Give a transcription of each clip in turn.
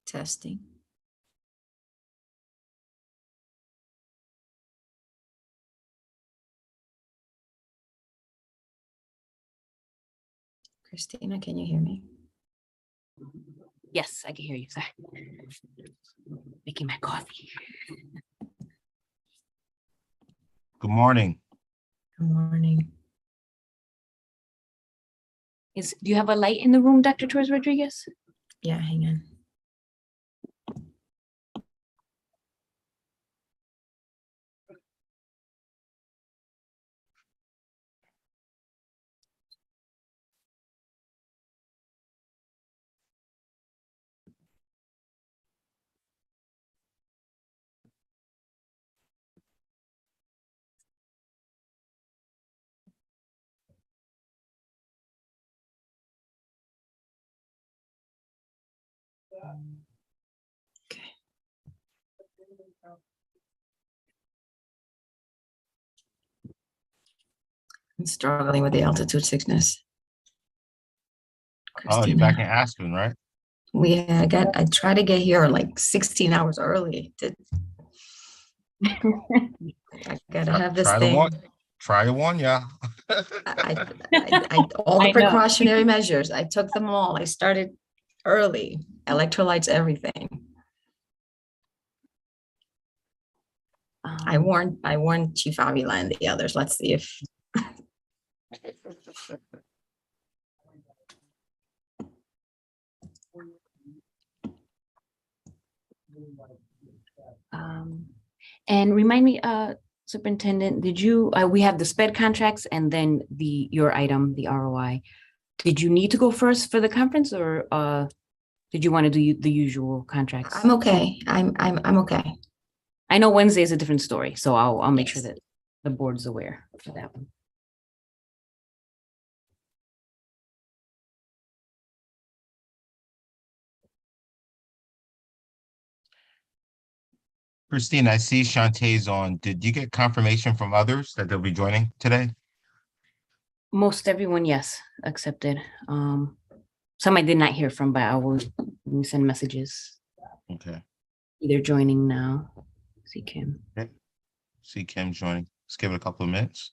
Testing. Christina, can you hear me? Yes, I can hear you. Sorry. Making my coffee. Good morning. Good morning. Do you have a light in the room, Dr. Torres Rodriguez? Yeah, hang on. Okay. I'm struggling with the altitude sickness. Oh, you're back in Christina. Aspen, right? I tried to get here like 16 hours early. I gotta have this Try the thing. one. Try the one, yeah. All the I know. precautionary measures, I took them all. I started early, electrolytes, everything. I warned Chief Avila and the others. Let's see if And remind me, Superintendent, did you, we have the SPED contracts and then your item, the ROI. Did you need to go first for the conference or did you want to do the usual contracts? I'm okay. I'm okay. I know Wednesday is a different story, so I'll make sure Yes. that the board's aware for that one. Christine, I see Shantae's on. Did you get confirmation from others that they'll be joining today? Most everyone, yes, accepted. Some I did not hear from, but I will send messages. Okay. Either joining now. See Kim. See Kim joining. Let's give it a couple of minutes.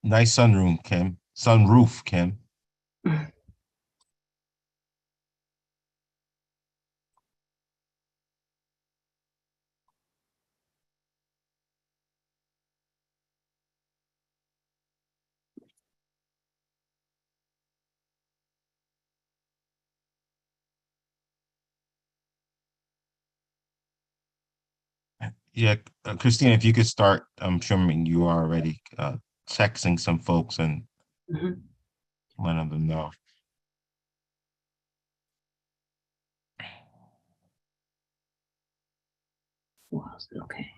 Nice sunroom, Kim. Sunroof, Kim. Yeah, Christine, if you could start, I'm sure you are already texting some folks and Mhm. letting them know. Was okay.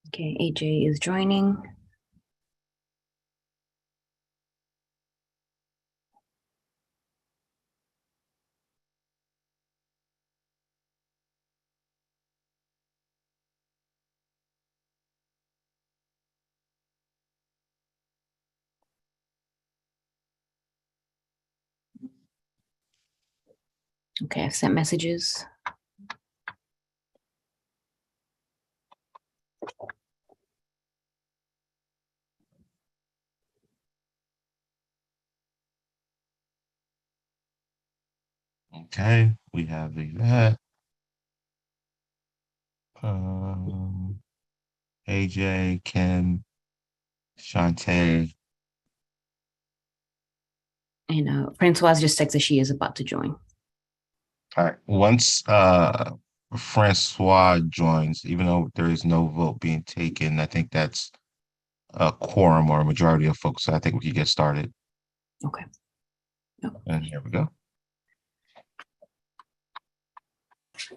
Okay, AJ is joining. Okay, I've sent messages. Okay, we have Yvette. AJ, Kim, Shantae. And Francoise just texted she is about to join. All right. Once Francois joins, even though there is no vote being taken, I think that's a quorum or a majority of folks. So I think we can get started. Okay. And here we go.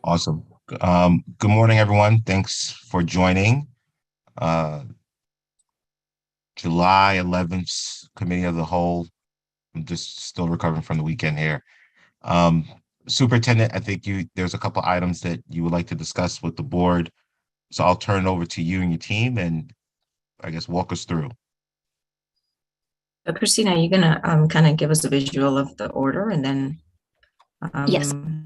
Awesome. Good morning, everyone. Thanks for joining. July 11th Committee of the Whole. I'm just still recovering from the weekend here. Superintendent, I think there's a couple items that you would like to discuss with the board. So I'll turn it over to you and your team and I guess walk us through. Christina, are you gonna kind of give us a visual of the order and then Yes. we're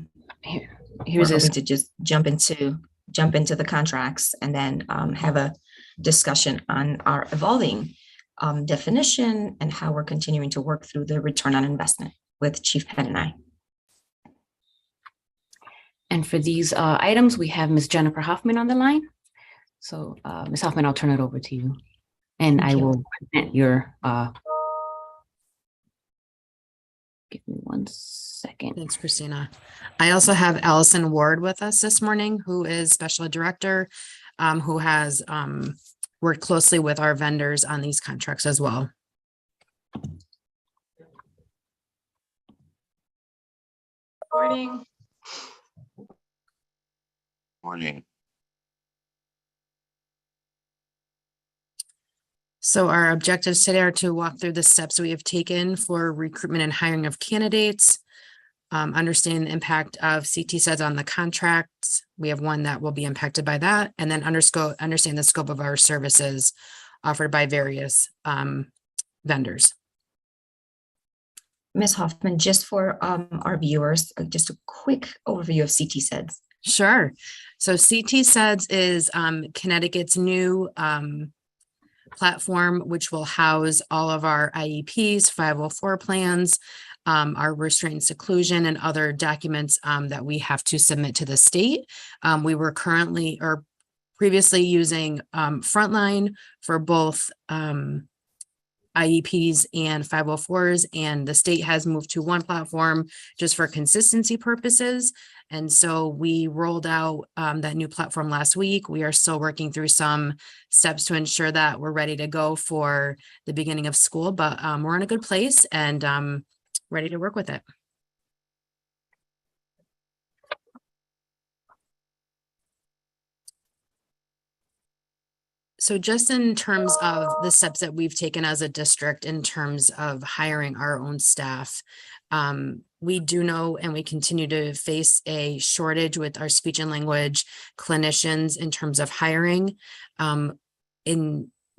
Here's hoping this. to just jump into the contracts and then have a discussion on our evolving definition and how we're continuing to work through the return on investment with Chief Penn and I. And for these items, we have Ms. Jennifer Hoffman on the line. So Ms. Hoffman, I'll turn it over to you. And Thank I you. will present your, give me 1 second. Thanks, Christina. I also have Allison Ward with us this morning, who is Special Ed Director, who has worked closely with our vendors on these contracts as well. Morning. Morning. So our objectives today are to walk through the steps we have taken for recruitment and hiring of candidates, understanding the impact of CT SEDS on the contracts. We have one that will be impacted by that, and then understand the scope of our services offered by various vendors. Ms. Hoffman, just for our viewers, just a quick overview of CT SEDS. Sure. So CT SEDS is Connecticut's new platform, which will house all of our IEPs, 504 plans, our restraint and seclusion, and other documents that we have to submit to the state. We were previously using Frontline for both IEPs and 504s, and the state has moved to one platform just for consistency purposes. And so we rolled out that new platform last week. We are still working through some steps to ensure that we're ready to go for the beginning of school, but we're in a good place and ready to work with it. So just in terms of the steps that we've taken as a district in terms of hiring our own staff, we do know and we continue to face a shortage with our speech and language clinicians in terms of hiring.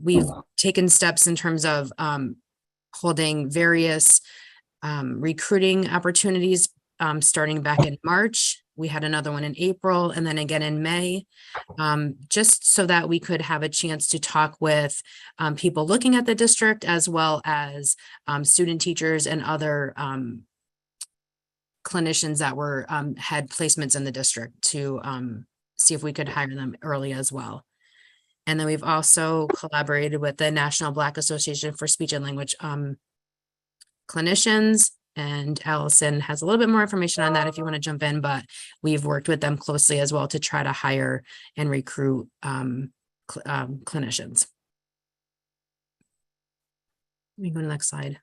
We've taken steps in terms of holding various recruiting opportunities starting back in March. We had another one in April and then again in May, just so that we could have a chance to talk with people looking at the district, as well as student teachers and other clinicians that were had placements in the district to see if we could hire them early as well. And then we've also collaborated with the National Black Association for Speech and Language clinicians. And Allison has a little bit more information on that if you want to jump in, but we've worked with them closely as well to try to hire and recruit clinicians. Let me go to the next slide.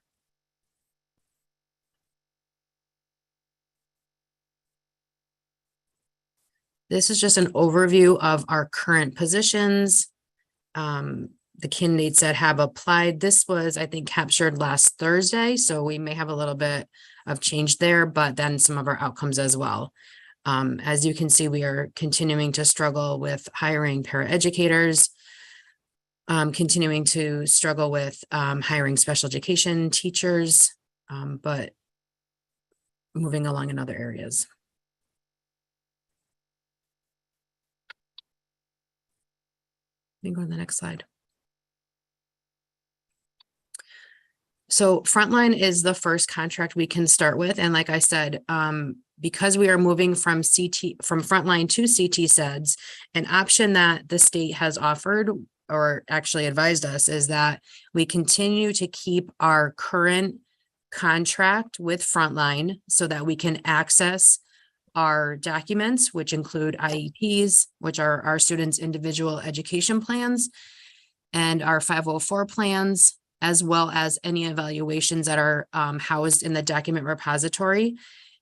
This is just an overview of our current positions. The candidates that have applied, this was, I think, captured last Thursday, so we may have a little bit of change there, but then some of our outcomes as well. As you can see, we are continuing to struggle with hiring paraeducators, continuing to struggle with hiring special education teachers, but moving along in other areas. You can go to the next slide. So Frontline is the first contract we can start with. And like I said, because we are moving from Frontline to CT SEDS, an option that the state has offered or actually advised us is that we continue to keep our current contract with Frontline so that we can access our documents, which include IEPs, which are our students' individual education plans, and our 504 plans, as well as any evaluations that are housed in the document repository.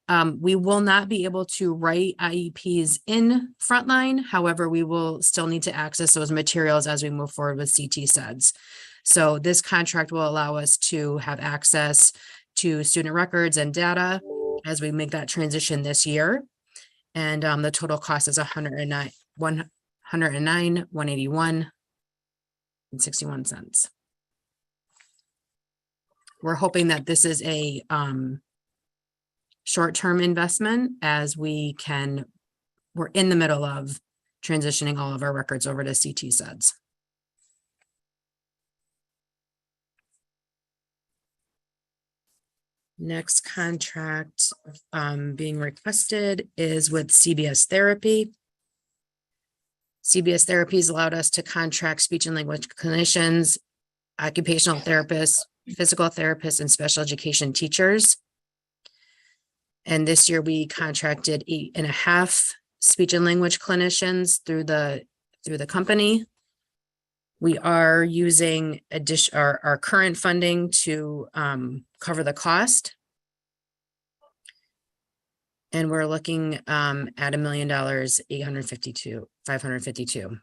We will not be able to write IEPs in Frontline. However, we will still need to access those materials as we move forward with CT SEDS. So this contract will allow us to have access to student records and data as we make that transition this year. And the total cost is $109,181.61. We're hoping that this is a short-term investment as we're in the middle of transitioning all of our records over to CT SEDS. Next contract being requested is with CBS Therapy. CBS Therapy has allowed us to contract speech and language clinicians, occupational therapists, physical therapists, and special education teachers. And this year we contracted 8.5 speech and language clinicians through the company. We are using our current funding to cover the cost. And we're looking at $1,852,552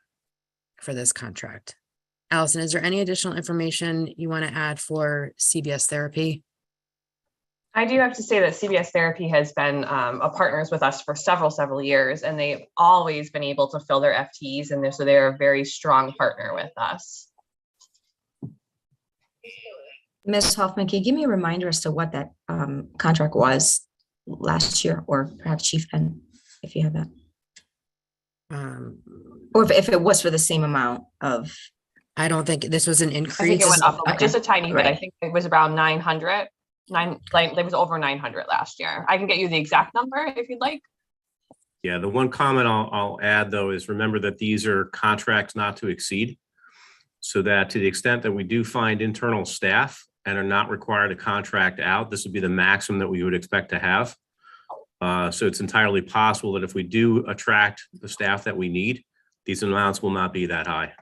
for this contract. Allison, is there any additional information you want to add for CBS Therapy? I do have to say that CBS Therapy has been a partners with us for several years, and they've always been able to fill their FTEs, and so they're a very strong partner with us. Ms. Hoffman, can you give me a reminder as to what that contract was last year, or perhaps Chief Penn, if you have that? Or if it was for the same amount of. I don't think this was an increase. I think it went up Okay. just a tiny bit. I Right. think it was around 900. It was over 900 last year. I can get you the exact number if you'd like. Yeah, the one comment I'll add though is remember that these are contracts not to exceed. So that to the extent that we do find internal staff and are not required to contract out, this would be the maximum that we would expect to have. So it's entirely possible that if we do attract the staff that we need, these amounts will not be that high.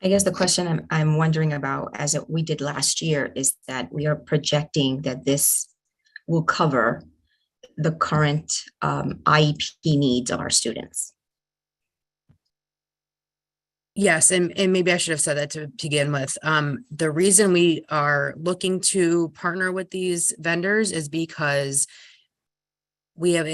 I guess the question I'm wondering about, as we did last year, is that we are projecting that this will cover the current IEP needs of our students. Yes, and maybe I should have said that to begin with. The reason we are looking to partner with these vendors is because we have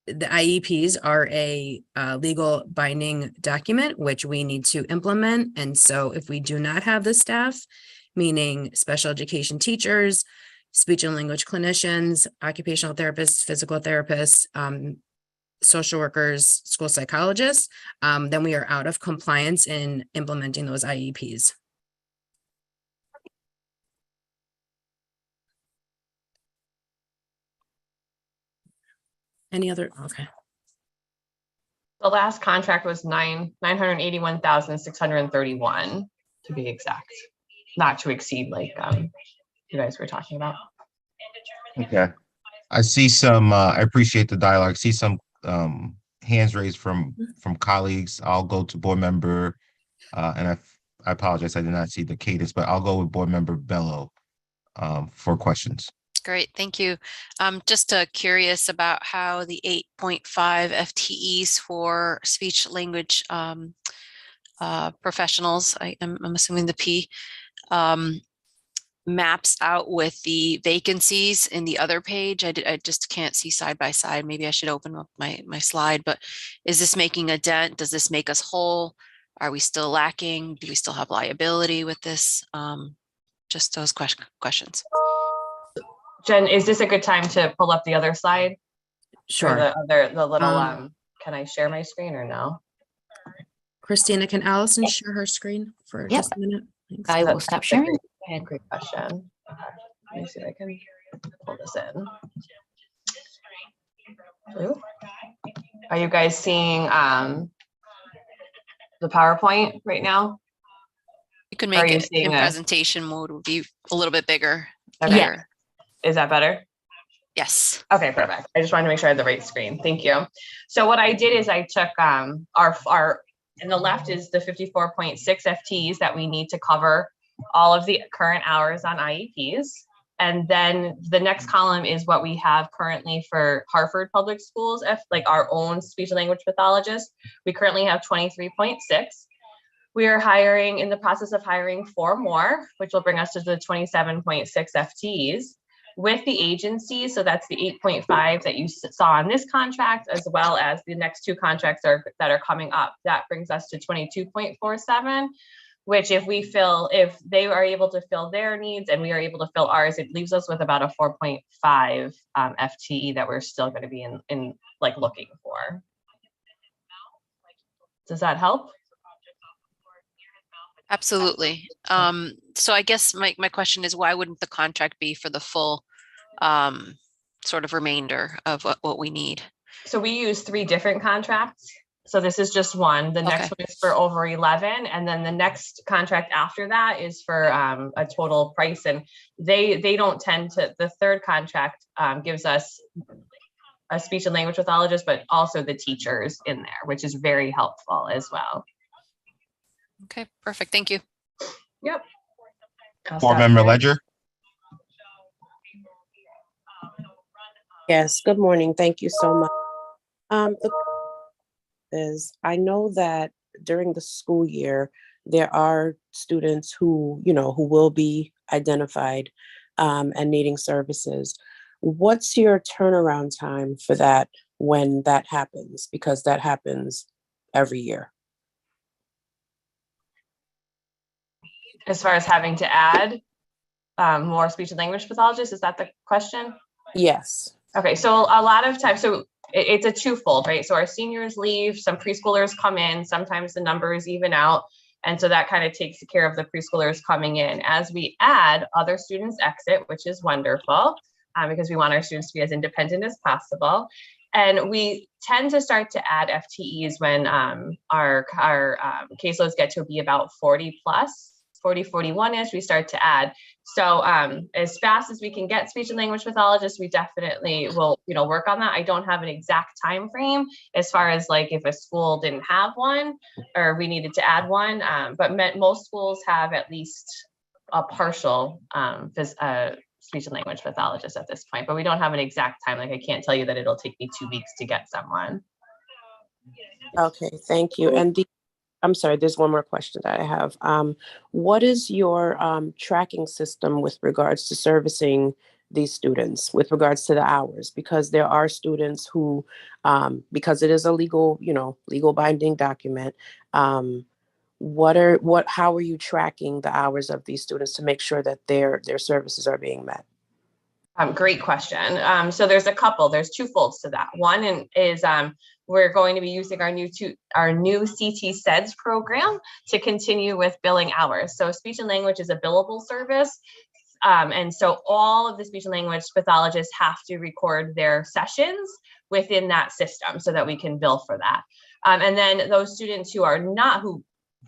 the IEPs are a legal binding document, which we need to implement. And so if we do not have the staff, meaning special education teachers, speech and language clinicians, occupational therapists, physical therapists, social workers, school psychologists, then we are out of compliance in implementing those IEPs. Any other? Okay. The last contract was 981,631 to be exact, not to exceed like you guys were talking about. Okay. I see some, I appreciate the dialogue. I see some hands raised from colleagues. I'll go to board member, and I apologize, I did not see the cadence, but I'll go with board member Bello for questions. Great, thank you. Just curious about how the 8.5 FTEs for speech language professionals, I'm assuming the P, maps out with the vacancies in the other page. I just can't see side by side. Maybe I should open up my slide, but is this making a dent? Does this make us whole? Are we still lacking? Do we still have liability with this? Just those questions. Jen, is this a good time to pull up the other slide? Sure. The little, Um, can I share my screen or no? Christina, can Allison share her screen for Yep. just a minute? Thanks. I will That's stop a sharing. great- Go ahead. Great question. Okay, let me see if I can pull this in. Ooh. Are you guys seeing the PowerPoint right now? You can Or are make you it seeing in this? presentation mode would be a little bit bigger. Okay. Better. Is that better? Yes. Okay, perfect. I just wanted to make sure I had the right screen. Thank you. So what I did is I took our and the left is the 54.6 FTEs that we need to cover all of the current hours on IEPs. And then the next column is what we have currently for Hartford Public Schools, like our own speech and language pathologist. We currently have 23.6. We are hiring, in the process of hiring 4 more, which will bring us to the 27.6 FTEs. With the agency, so that's the 8.5 that you saw on this contract, as well as the next 2 contracts that are coming up. That brings us to 22.47, which if they are able to fill their needs and we are able to fill ours, it leaves us with about a 4.5 FTE that we're still going to be in like looking for. Does that help? Absolutely. So I guess my question is, why wouldn't the contract be for the full sort of remainder of what we need? So we use 3 different contracts. So this is just one. The next Okay. one is for over 11. And then the next contract after that is for a total price. And they don't tend to, the third contract gives us a speech and language pathologist, but also the teachers in there, which is very helpful as well. Okay, perfect. Thank you. Yep. I'll Board stop Member sharing. Ledger? Yes, good morning. Thank you so much. I know that during the school year, there are students who will be identified and needing services. What's your turnaround time for that when that happens? Because that happens every year. As far as having to add more speech and language pathologists, is that the question? Yes. Okay, so a lot of times, so it's a twofold, right? So our seniors leave, some preschoolers come in, sometimes the numbers even out. And so that kind of takes care of the preschoolers coming in. As we add, other students exit, which is wonderful because we want our students to be as independent as possible. And we tend to start to add FTEs when our caseloads get to be about 40 plus. 40, 41-ish, we start to add. So as fast as we can get speech and language pathologists, we definitely will, work on that. I don't have an exact time frame as far as like if a school didn't have one or we needed to add one, but most schools have at least a partial speech and language pathologist at this point, but we don't have an exact time. Like I can't tell you that it'll take me 2 weeks to get someone. Okay, thank you. And I'm sorry, there's one more question that I have. What is your tracking system with regards to servicing these students, with regards to the hours? Because there are students who, because it is a legal binding document, how are you tracking the hours of these students to make sure that their services are being met? Great question. So there's there's 2 folds to that. One is we're going to be using our new CT SEDS program to continue with billing hours. So speech and language is a billable service. And so all of the speech and language pathologists have to record their sessions within that system so that we can bill for that. And then those students who are not,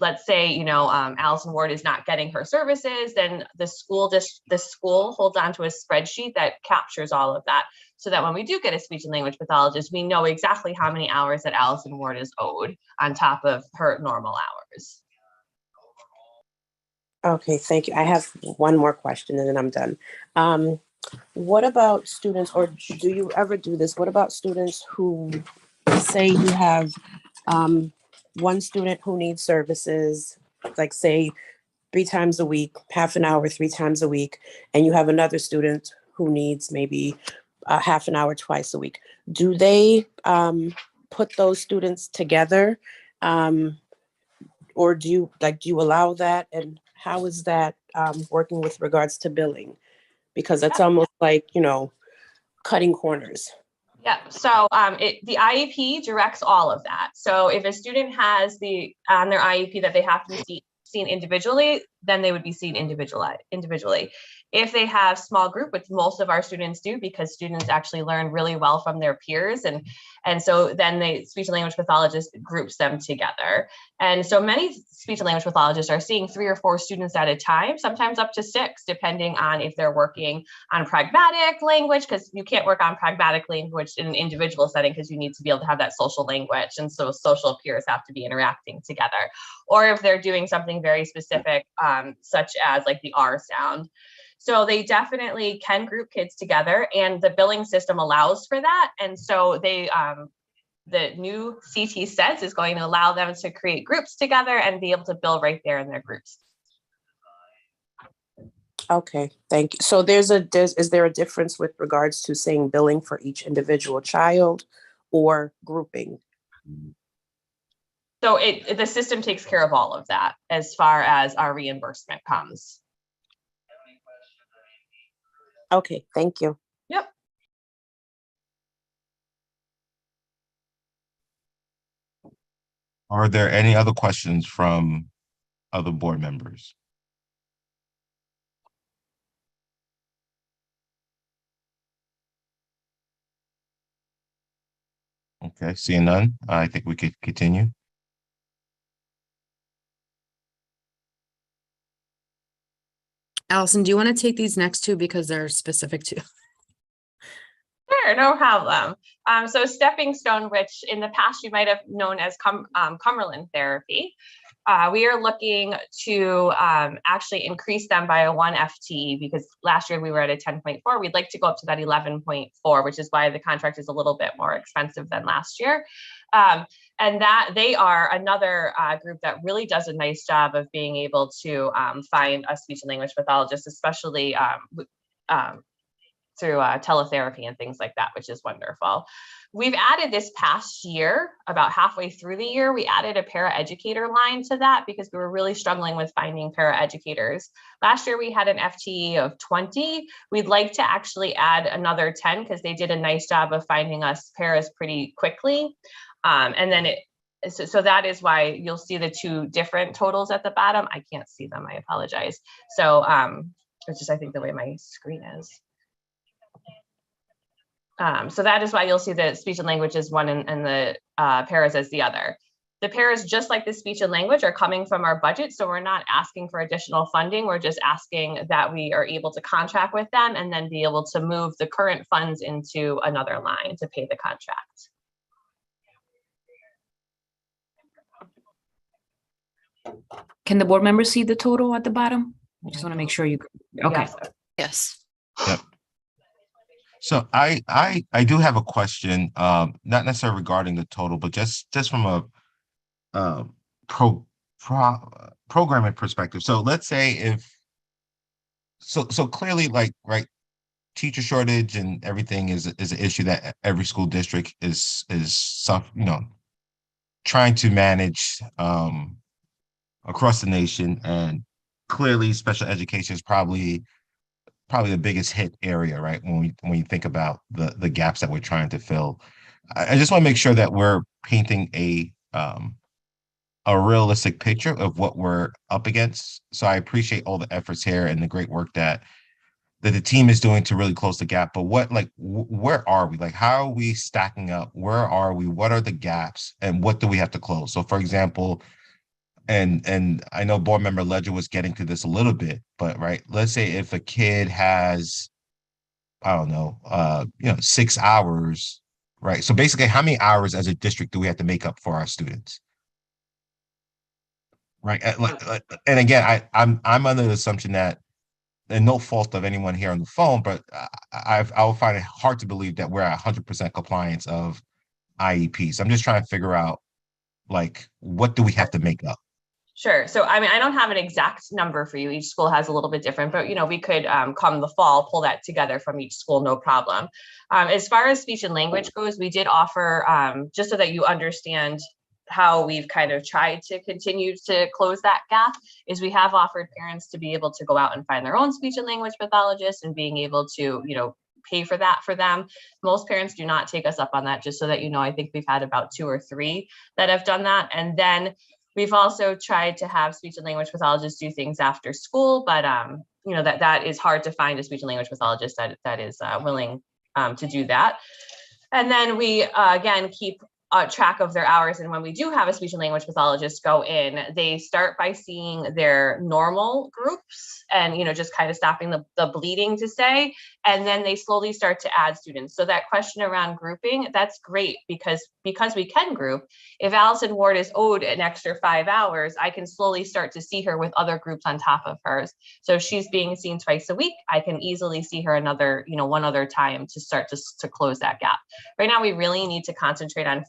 let's say, Allison Ward is not getting her services, then the school holds onto a spreadsheet that captures all of that so that when we do get a speech and language pathologist, we know exactly how many hours that Allison Ward is owed on top of her normal hours. Okay, thank you. I have one more question and then I'm done. What about students, or do you ever do this? What about students who say you have one student who needs services, like say 3 times a week, half an hour, 3 times a week, and you have another student who needs maybe half an hour twice a week? Do they put those students together? Or do you allow that? And how is that working with regards to billing? Because it's almost like, cutting corners. Yeah, so the IEP directs all of that. So if a student has on their IEP that they have to be seen individually, then they would be seen individually. If they have small group, which most of our students do, because students actually learn really well from their peers, and so then the speech and language pathologist groups them together. And so many speech and language pathologists are seeing 3 or 4 students at a time, sometimes up to 6, depending on if they're working on pragmatic language, because you can't work on pragmatic language in an individual setting because you need to be able to have that social language. And so social peers have to be interacting together. Or if they're doing something very specific, such as like the R sound. So they definitely can group kids together, and the billing system allows for that. And so the new CT Sets is going to allow them to create groups together and be able to bill right there in their groups. Okay, thank you. So is there a difference with regards to saying billing for each individual child or grouping? So the system takes care of all of that as far as our reimbursement comes. Okay, thank you. Yep. Are there any other questions from other board members? Okay, seeing none, I think we could continue. Allison, do you want to take these next two because they're specific to? Sure, no problem. So Stepping Stone, which in the past you might have known as Cumberland therapy, we are looking to actually increase them by a 1 FTE, because last year we were at a 10.4. We'd like to go up to that 11.4, which is why the contract is a little bit more expensive than last year. And that they are another group that really does a nice job of being able to find a speech and language pathologist, especially through teletherapy and things like that, which is wonderful. We've added this past year, about halfway through the year, we added a paraeducator line to that because we were really struggling with finding paraeducators. Last year we had an FTE of 20. We'd like to actually add another 10 because they did a nice job of finding us paras pretty quickly. And then so that is why you'll see the 2 different totals at the bottom. I can't see them, I apologize. So it's just, I think, the way my screen is. So that is why you'll see the speech and language as one and the paras as the other. The paras, just like the speech and language, are coming from our budget. So we're not asking for additional funding. We're just asking that we are able to contract with them and then be able to move the current funds into another line to pay the contract. Can the board members see the total at the bottom? I just want to make sure you, okay. Yes. Yes. Yep. So I do have a question, not necessarily regarding the total, but just from a programming perspective. So let's say so clearly, like, right, teacher shortage and everything is an issue that every school district is trying to manage across the nation, and clearly special education is probably the biggest hit area, right? When you think about the gaps that we're trying to fill. I just want to make sure that we're painting a realistic picture of what we're up against. So I appreciate all the efforts here and the great work that the team is doing to really close the gap. But where are we? Like, how are we stacking up? Where are we? What are the gaps? And what do we have to close? So for example, and I know board member Ledger was getting to this a little bit, but right, let's say if a kid has, I don't know, 6 hours, right? So basically, how many hours as a district do we have to make up for our students? Right. And again, I'm under the assumption that, and no fault of anyone here on the phone, but I'll find it hard to believe that we're at 100% compliance of IEPs. I'm just trying to figure out, like, what do we have to make up? Sure. So, I mean, I don't have an exact number for you. Each school has a little bit different, but, we could come the fall, pull that together from each school, no problem. As far as speech and language goes, we did offer, just so that you understand how we've kind of tried to continue to close that gap, is we have offered parents to be able to go out and find their own speech and language pathologist and being able to, pay for that for them. Most parents do not take us up on that, just so that you know. I think we've had about 2 or 3 that have done that. And then we've also tried to have speech and language pathologists do things after school, but you know, that is hard to find a speech and language pathologist that is willing to do that. And then we again keep track of their hours. And when we do have a speech and language pathologist go in, they start by seeing their normal groups and, you know, just kind of stopping the bleeding to say, and then they slowly start to add students. So that question around grouping, that's great because we can group. If Allison Ward is owed an extra 5 hours, I can slowly start to see her with other groups on top of hers. So if she's being seen twice a week, I can easily see her another, you know, one other time to start to close that gap. Right now, we really need to concentrate on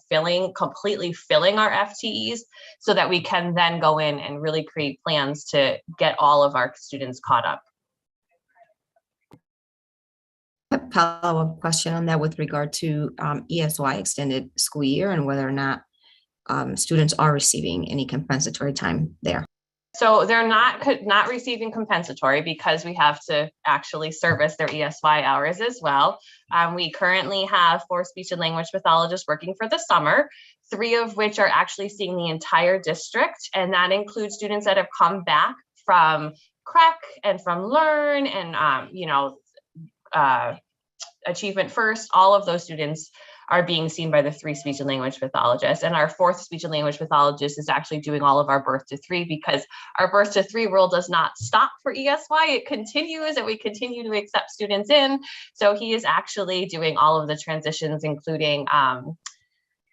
completely filling our FTEs so that we can then go in and really create plans to get all of our students caught up. A follow-up question on that with regard to ESY, extended school year, and whether or not students are receiving any compensatory time there. So they're not receiving compensatory because we have to actually service their ESY hours as well. We currently have 4 speech and language pathologists working for the summer, 3 of which are actually seeing the entire district. And that includes students that have come back from CREC and from Learn and, you know, Achievement First. All of those students are being seen by the 3 speech and language pathologists. And our 4th speech and language pathologist is actually doing all of our birth to 3, because our birth to 3 world does not stop for ESY. It continues, and we continue to accept students in. So he is actually doing all of the transitions, including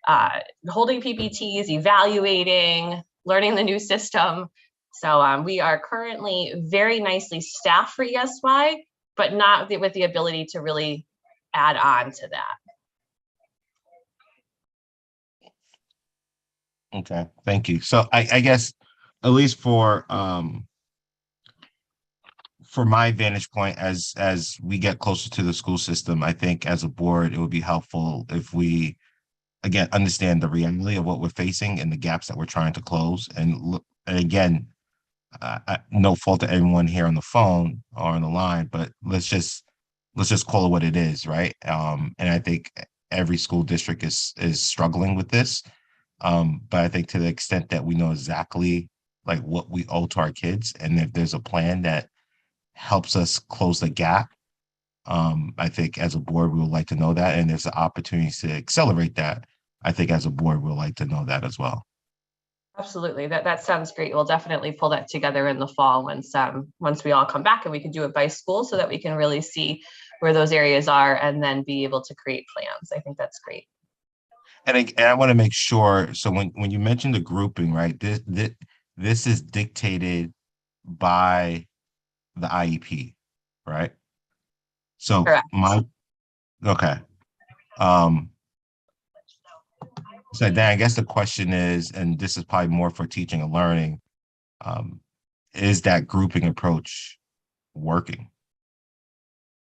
holding PPTs, evaluating, learning the new system. So we are currently very nicely staffed for ESY, but not with the ability to really add on to that. Okay, thank you. So I guess at least for my vantage point, as we get closer to the school system, I think as a board, it would be helpful if we, again, understand the reality of what we're facing and the gaps that we're trying to close. And look, and again, no fault to everyone here on the phone or on the line, but let's just call it what it is, right? And I think every school district is struggling with this. But I think to the extent that we know exactly like what we owe to our kids, and if there's a plan that helps us close the gap, I think as a board, we would like to know that. And there's an opportunity to accelerate that. I think as a board, we'd like to know that as well. Absolutely. That sounds great. We'll definitely pull that together in the fall once we all come back, and we can do it by school so that we can really see where those areas are and then be able to create plans. I think that's great. And I want to make sure, so when you mentioned the grouping, right, this is dictated by the IEP, right? So Correct. Okay. So then I guess the question is, and this is probably more for teaching and learning, is that grouping approach working?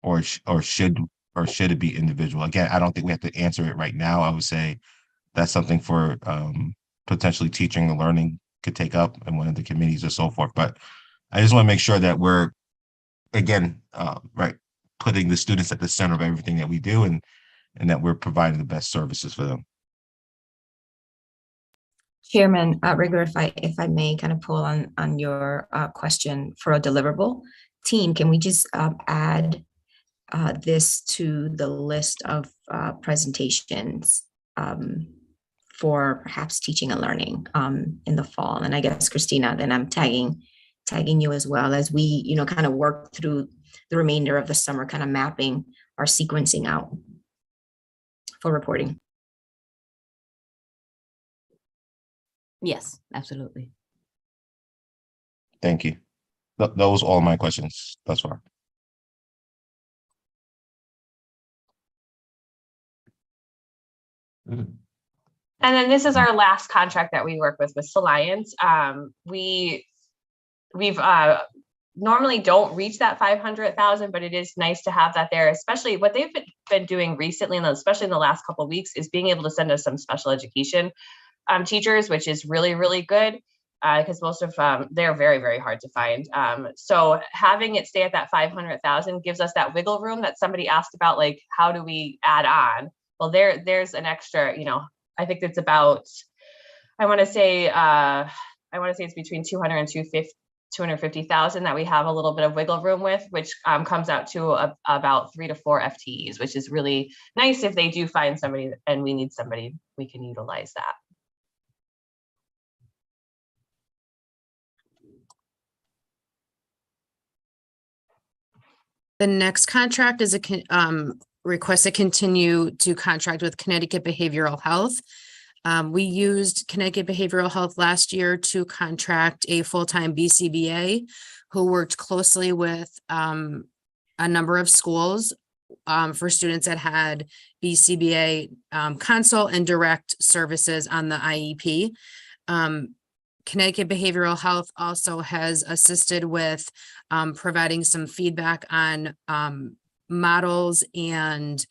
Or should it be individual? Again, I don't think we have to answer it right now. I would say that's something for potentially teaching and learning could take up in one of the committees or so forth. But I just want to make sure that we're, again, right, putting the students at the center of everything that we do, and that we're providing the best services for them. Chairman Rigler, if I may kind of pull on your question for a deliverable team, can we just add this to the list of presentations for perhaps teaching and learning in the fall? And I guess, Christina, then I'm tagging you as well, as we, you know, kind of work through the remainder of the summer, kind of mapping our sequencing out for reporting. Yes, absolutely. Thank you. Those are all my questions thus far. And then this is our last contract that we work with Alliance. We've normally don't reach that 500,000, but it is nice to have that there, especially what they've been doing recently, and especially in the last couple of weeks, is being able to send us some special education teachers, which is really, really good. because most of they're very, very hard to find. So having it stay at that 500,000 gives us that wiggle room that somebody asked about, like, how do we add on? Well, there's an extra, I think it's about, I want to say it's between 200 and 250,000 that we have a little bit of wiggle room with, which comes out to about 3 to 4 FTEs, which is really nice. If they do find somebody and we need somebody, we can utilize that. The next contract is request to continue to contract with Connecticut Behavioral Health. We used Connecticut Behavioral Health last year to contract a full-time BCBA who worked closely with a number of schools for students that had BCBA consult and direct services on the IEP. Connecticut Behavioral Health also has assisted with providing some feedback on models and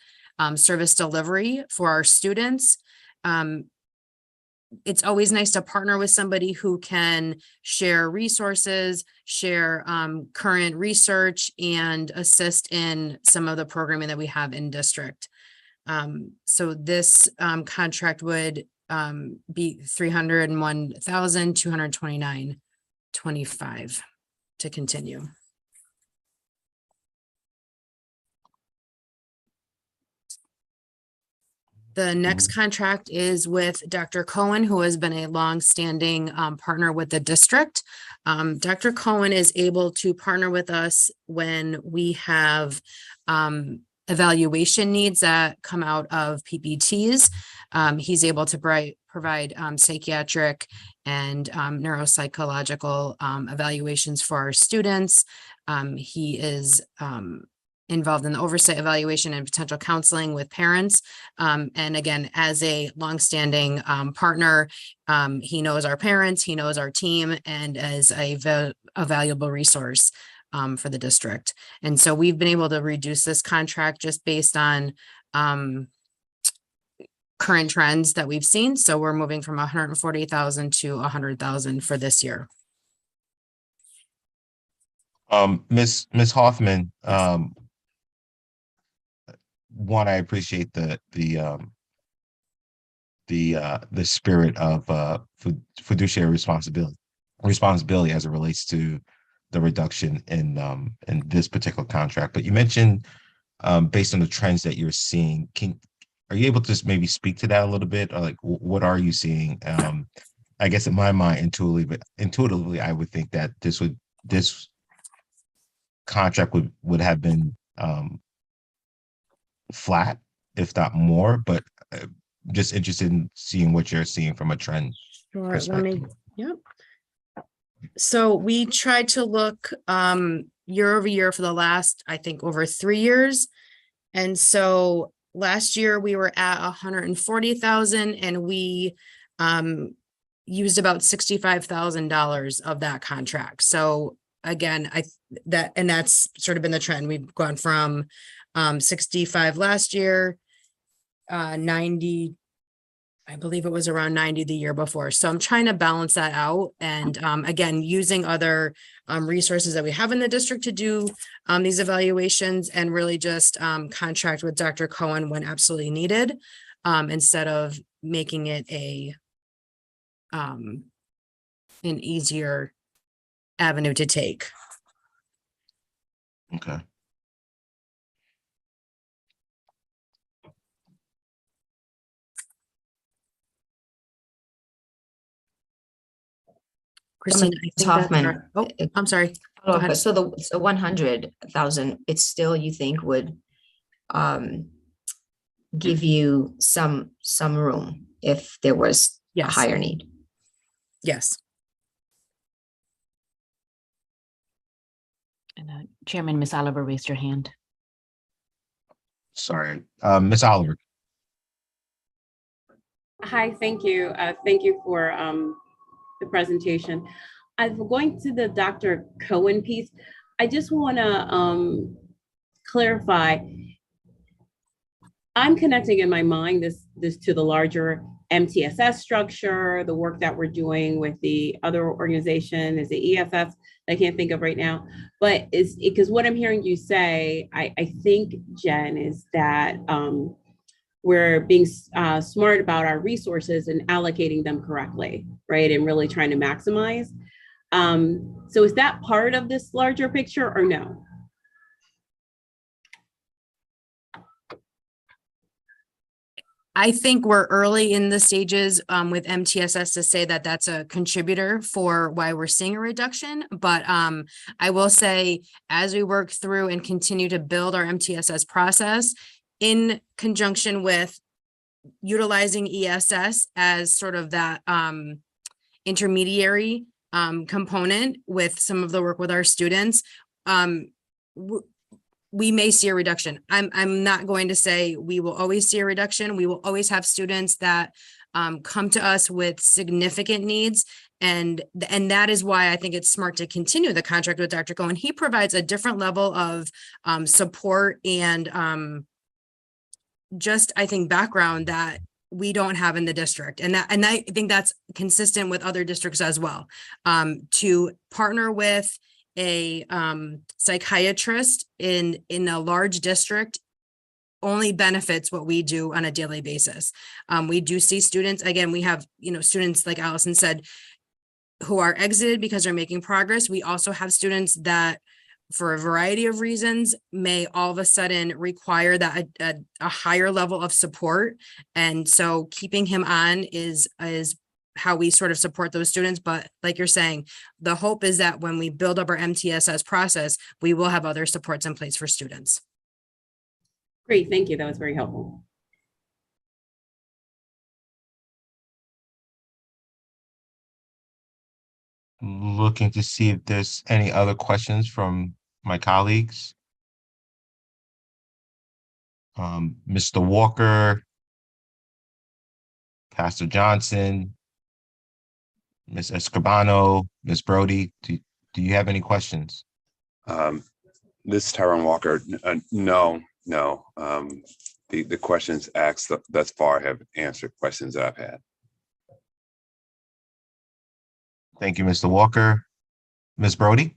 service delivery for our students. It's always nice to partner with somebody who can share resources, share current research, and assist in some of the programming that we have in district. So this contract would be $301,229.25 to continue. The next contract is with Dr. Cohen, who has been a longstanding partner with the district. Dr. Cohen is able to partner with us when we have evaluation needs that come out of PPTs. He's able to provide psychiatric and neuropsychological evaluations for our students. He is involved in the oversight, evaluation, and potential counseling with parents. And again, as a longstanding partner, he knows our parents, he knows our team, and as a valuable resource for the district. And so we've been able to reduce this contract just based on current trends that we've seen. So we're moving from 140,000 to 100,000 for this year. Ms. Hoffman, one, I appreciate the spirit of fiduciary responsibility as it relates to the reduction in this particular contract. But you mentioned based on the trends that you're seeing, are you able to just maybe speak to that a little bit? Or like, what are you seeing? I guess in my mind, intuitively, I would think that this contract would have been flat, if not more, but just interested in seeing what you're seeing from a trend perspective. Yep. So we tried to look year over year for the last, I think, over 3 years. And so last year we were at 140,000 and we used about $65,000 of that contract. So again, that's sort of been the trend. We've gone from 65 last year, 90, I believe it was around 90 the year before. So I'm trying to balance that out. And again, using other resources that we have in the district to do these evaluations, and really just contract with Dr. Cohen when absolutely needed, instead of making it an easier avenue to take. Okay. Christine, I think that's Hoffman. our- oh, I'm sorry. Go Oh, ahead. but so the 100,000, it still, you think, would give you some room if there was a Yes. higher need? Yes. And Chairman, Ms. Oliver raised her hand. Sorry, Ms. Oliver. Hi, thank you. Thank you for the presentation. I'm going to the Dr. Cohen piece. I just want to clarify. I'm connecting in my mind this to the larger MTSS structure, the work that we're doing with the other organization, is the EFF, I can't think of right now, but it's because what I'm hearing you say, I think, Jen, is that we're being smart about our resources and allocating them correctly, right? And really trying to maximize. So is that part of this larger picture or no? I think we're early in the stages with MTSS to say that that's a contributor for why we're seeing a reduction. But I will say, as we work through and continue to build our MTSS process in conjunction with utilizing ESS as sort of that intermediary component with some of the work with our students, we may see a reduction. I'm not going to say we will always see a reduction. We will always have students that come to us with significant needs. And that is why I think it's smart to continue the contract with Dr. Cohen. He provides a different level of support and just, I think, background that we don't have in the district. And I think that's consistent with other districts as well. To partner with a psychiatrist in a large district only benefits what we do on a daily basis. We do see students, again, we have, students, like Allison said, who are exited because they're making progress. We also have students that, for a variety of reasons, may all of a sudden require that a higher level of support. And so keeping him on is how we sort of support those students. But like you're saying, the hope is that when we build up our MTSS process, we will have other supports in place for students. Great, thank you. That was very helpful. Looking to see if there's any other questions from my colleagues. Mr. Walker, Pastor Johnson, Ms. Escobar, Ms. Brody, do you have any questions? This is Tyrone Walker. No. The questions asked thus far have answered questions that I've had. Thank you, Mr. Walker. Ms. Brody?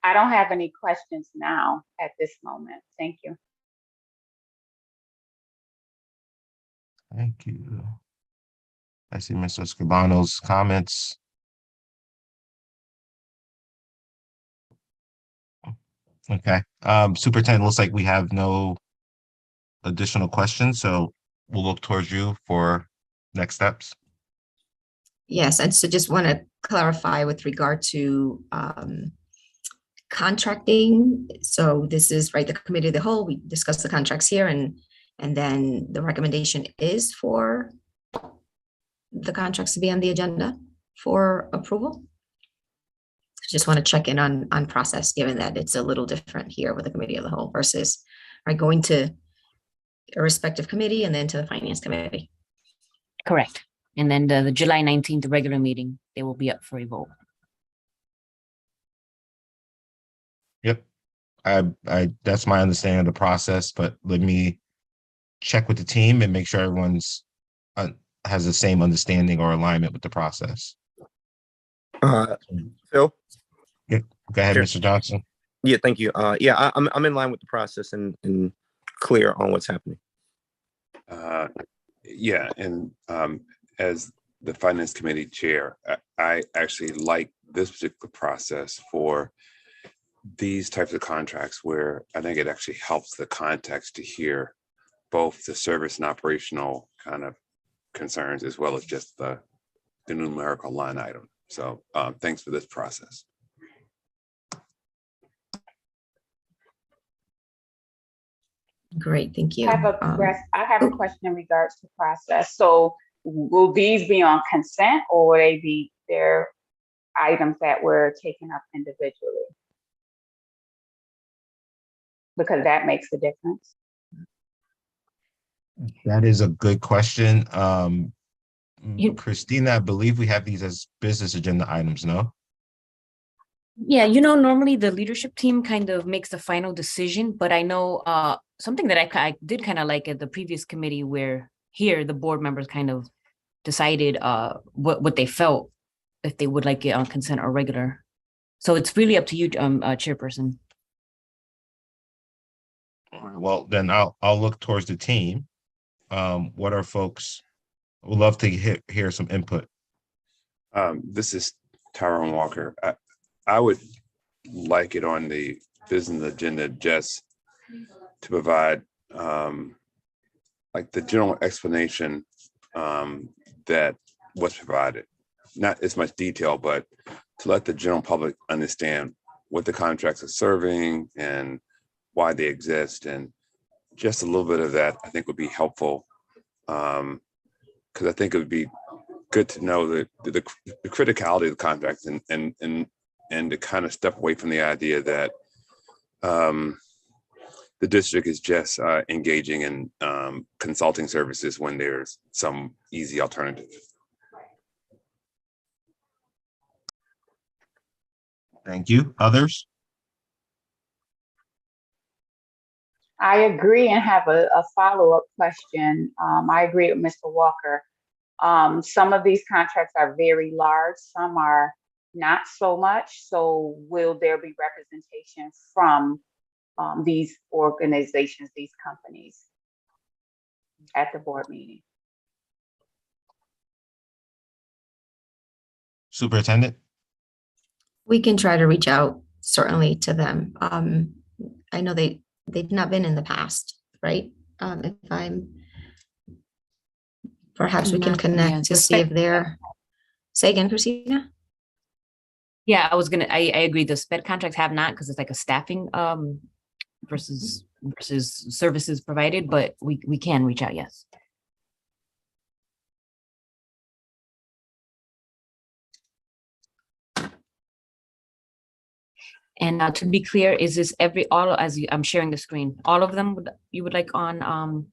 I don't have any questions now at this moment. Thank you. Thank you. I see Mr. Escobar's comments. Okay, Superintendent, looks like we have no additional questions, so we'll look towards you for next steps. Yes, and so just want to clarify with regard to contracting. So this is right, the committee of the whole, we discussed the contracts here, and then the recommendation is for the contracts to be on the agenda for approval. Just want to check in on process, given that it's a little different here with the committee of the whole versus going to a respective committee and then to the finance committee. Correct. And then the July 19th, the regular meeting, they will be up for a vote. Yep, I that's my understanding of the process, but let me check with the team and make sure everyone's has the same understanding or alignment with the process. Phil? Yeah, go ahead, Sure. Mr. Johnson. Yeah, thank you. Yeah, I'm in line with the process and clear on what's happening. Yeah, and as the Finance Committee Chair, I actually like this particular process for these types of contracts where I think it actually helps the context to hear both the service and operational kind of concerns as well as just the numerical line item. So thanks for this process. Great, thank you. I have a question in regards to process. So will these be on consent, or will they be their items that were taken up individually? Because that makes the difference. That is a good question. Christina, I believe we have these as business agenda items, no? Yeah, normally the leadership team kind of makes the final decision, but I know something that I did kind of like at the previous committee where here the board members kind of decided what they felt, if they would like it on consent or regular. So it's really up to you, Chairperson. All right, well, then I'll look towards the team. What are folks, would love to hear some input. This is Tyrone Walker. I would like it on the business agenda just to provide like the general explanation that was provided. Not as much detail, but to let the general public understand what the contracts are serving and why they exist. And just a little bit of that, I think, would be helpful. Because I think it would be good to know the criticality of the contracts and to kind of step away from the idea that the district is just engaging in consulting services when there's some easy alternative. Thank you. Others? I agree and have a follow-up question. I agree with Mr. Walker. Some of these contracts are very large, some are not so much. So will there be representation from these organizations, these companies at the board meeting? Superintendent? We can try to reach out certainly to them. I know they've not been in the past, right? If I'm, perhaps we can Not- connect yeah, to see if they're, say again, Christina? Yeah, I agree. The SPED contracts have not, because it's like a staffing versus services provided, but we can reach out, yes. And to be clear, is this I'm sharing the screen, all of them you would like on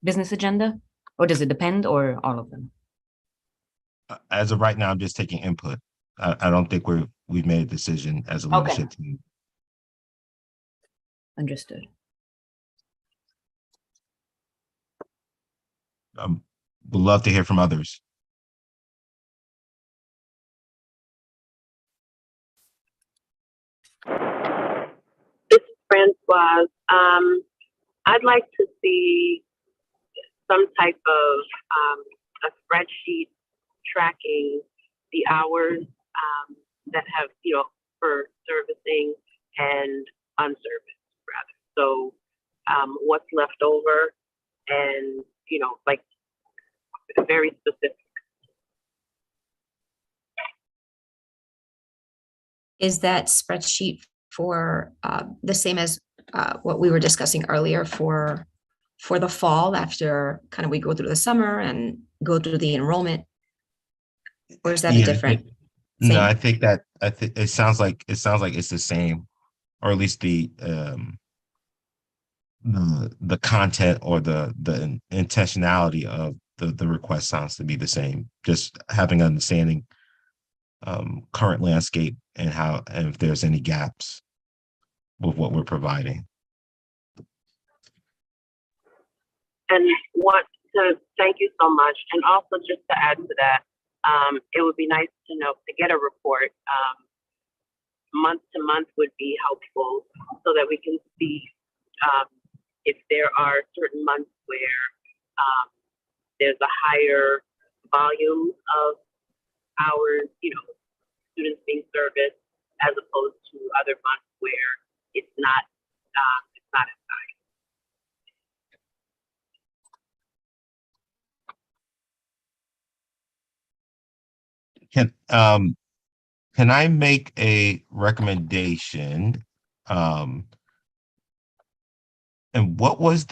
business agenda? Or does it depend, or all of them? As of right now, I'm just taking input. I don't think we've made a decision as a Okay. leadership team. Understood. Would love to hear from others. This is Francoise. I'd like to see some type of a spreadsheet tracking the hours that have, for servicing and unserviced, rather. So what's left over and, like very specific. Is that spreadsheet for the same as what we were discussing earlier for the fall, after kind of we go through the summer and go through the enrollment? Or is that a different? No, Same? I think it sounds like it's the same, or at least the content or the intentionality of the request sounds to be the same. Just having understanding current landscape and if there's any gaps with what we're providing. And thank you so much. And also, just to add to that, it would be nice to get a report. Month to month would be helpful, so that we can see if there are certain months where there's a higher volume of hours, students being serviced, as opposed to other months where it's not as high. Can I make a recommendation? And what was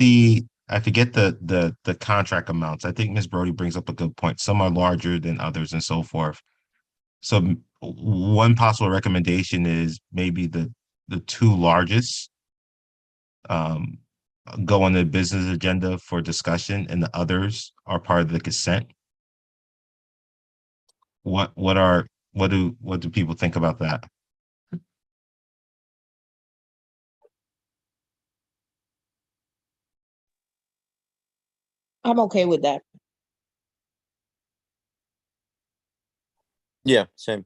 I forget the contract amounts. I think Ms. Brody brings up a good point. Some are larger than others and so forth. So one possible recommendation is maybe the two largest go on the business agenda for discussion, and the others are part of the consent. What do people think about that? I'm okay with that. Yeah, same.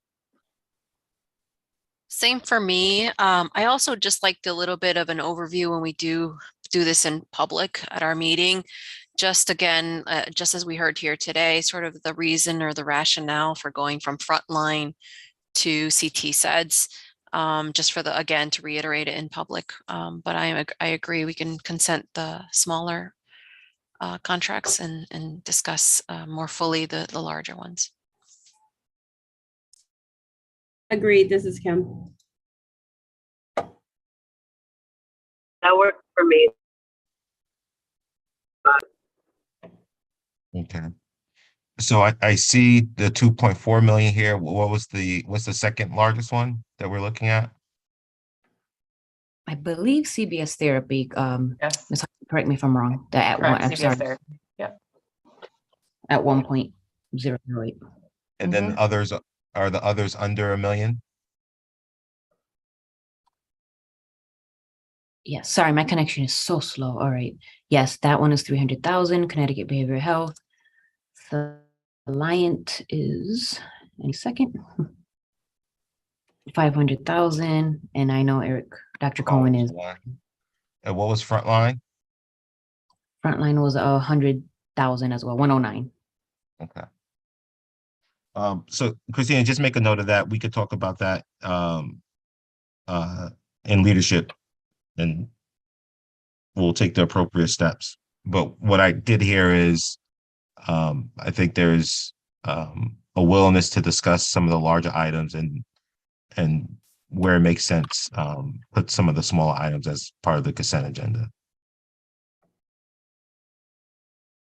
Same for me. I also just liked a little bit of an overview when we do this in public at our meeting. Just again, just as we heard here today, sort of the reason or the rationale for going from frontline to CT SEDS, just for again, to reiterate it in public. But I agree, we can consent the smaller contracts and discuss more fully the larger ones. Agreed. This is Kim. That works for me. Okay. So I see the 2.4 million here. What's the second largest one that we're looking at? I believe CBS therapy, Yes. Ms. Hardy, correct me if I'm wrong, that at one, Correct, I'm CBS sorry, therapy. Yep. at 1.008. And then others, are the others under 1 million? Yes, sorry, my connection is so slow. All right. Yes, that one is 300,000, Connecticut Behavioral Health. The Alliant is, any second, 500,000. And I know Dr. Cohen is, And what was Frontline? Frontline was 100,000 as well, 109. Okay. So Christina, just make a note of that. We could talk about that in leadership, and we'll take the appropriate steps. But what I did hear is I think there's a willingness to discuss some of the larger items and where it makes sense, put some of the smaller items as part of the consent agenda.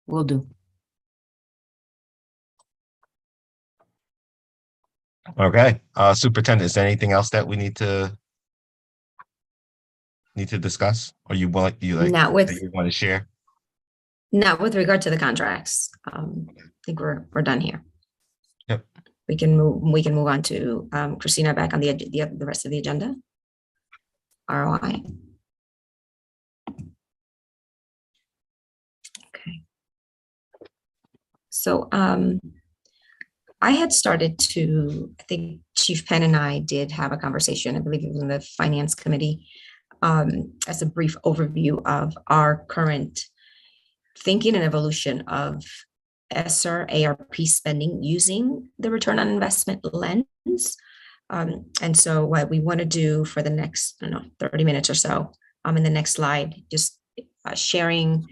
Will do. Okay, Superintendent, is there anything else that we need to discuss, or you want Not with- that you want to share? Not with regard to the contracts. I think we're done here. Yep. We can move on to Christina, back on the rest of the agenda. ROI. Okay. So I had started to, I think Chief Penn and I did have a conversation, I believe it was in the Finance Committee, as a brief overview of our current thinking and evolution of ESSER ARP spending using the return on investment lens. And so what we want to do for the next, I don't know, 30 minutes or so, in the next slide, just sharing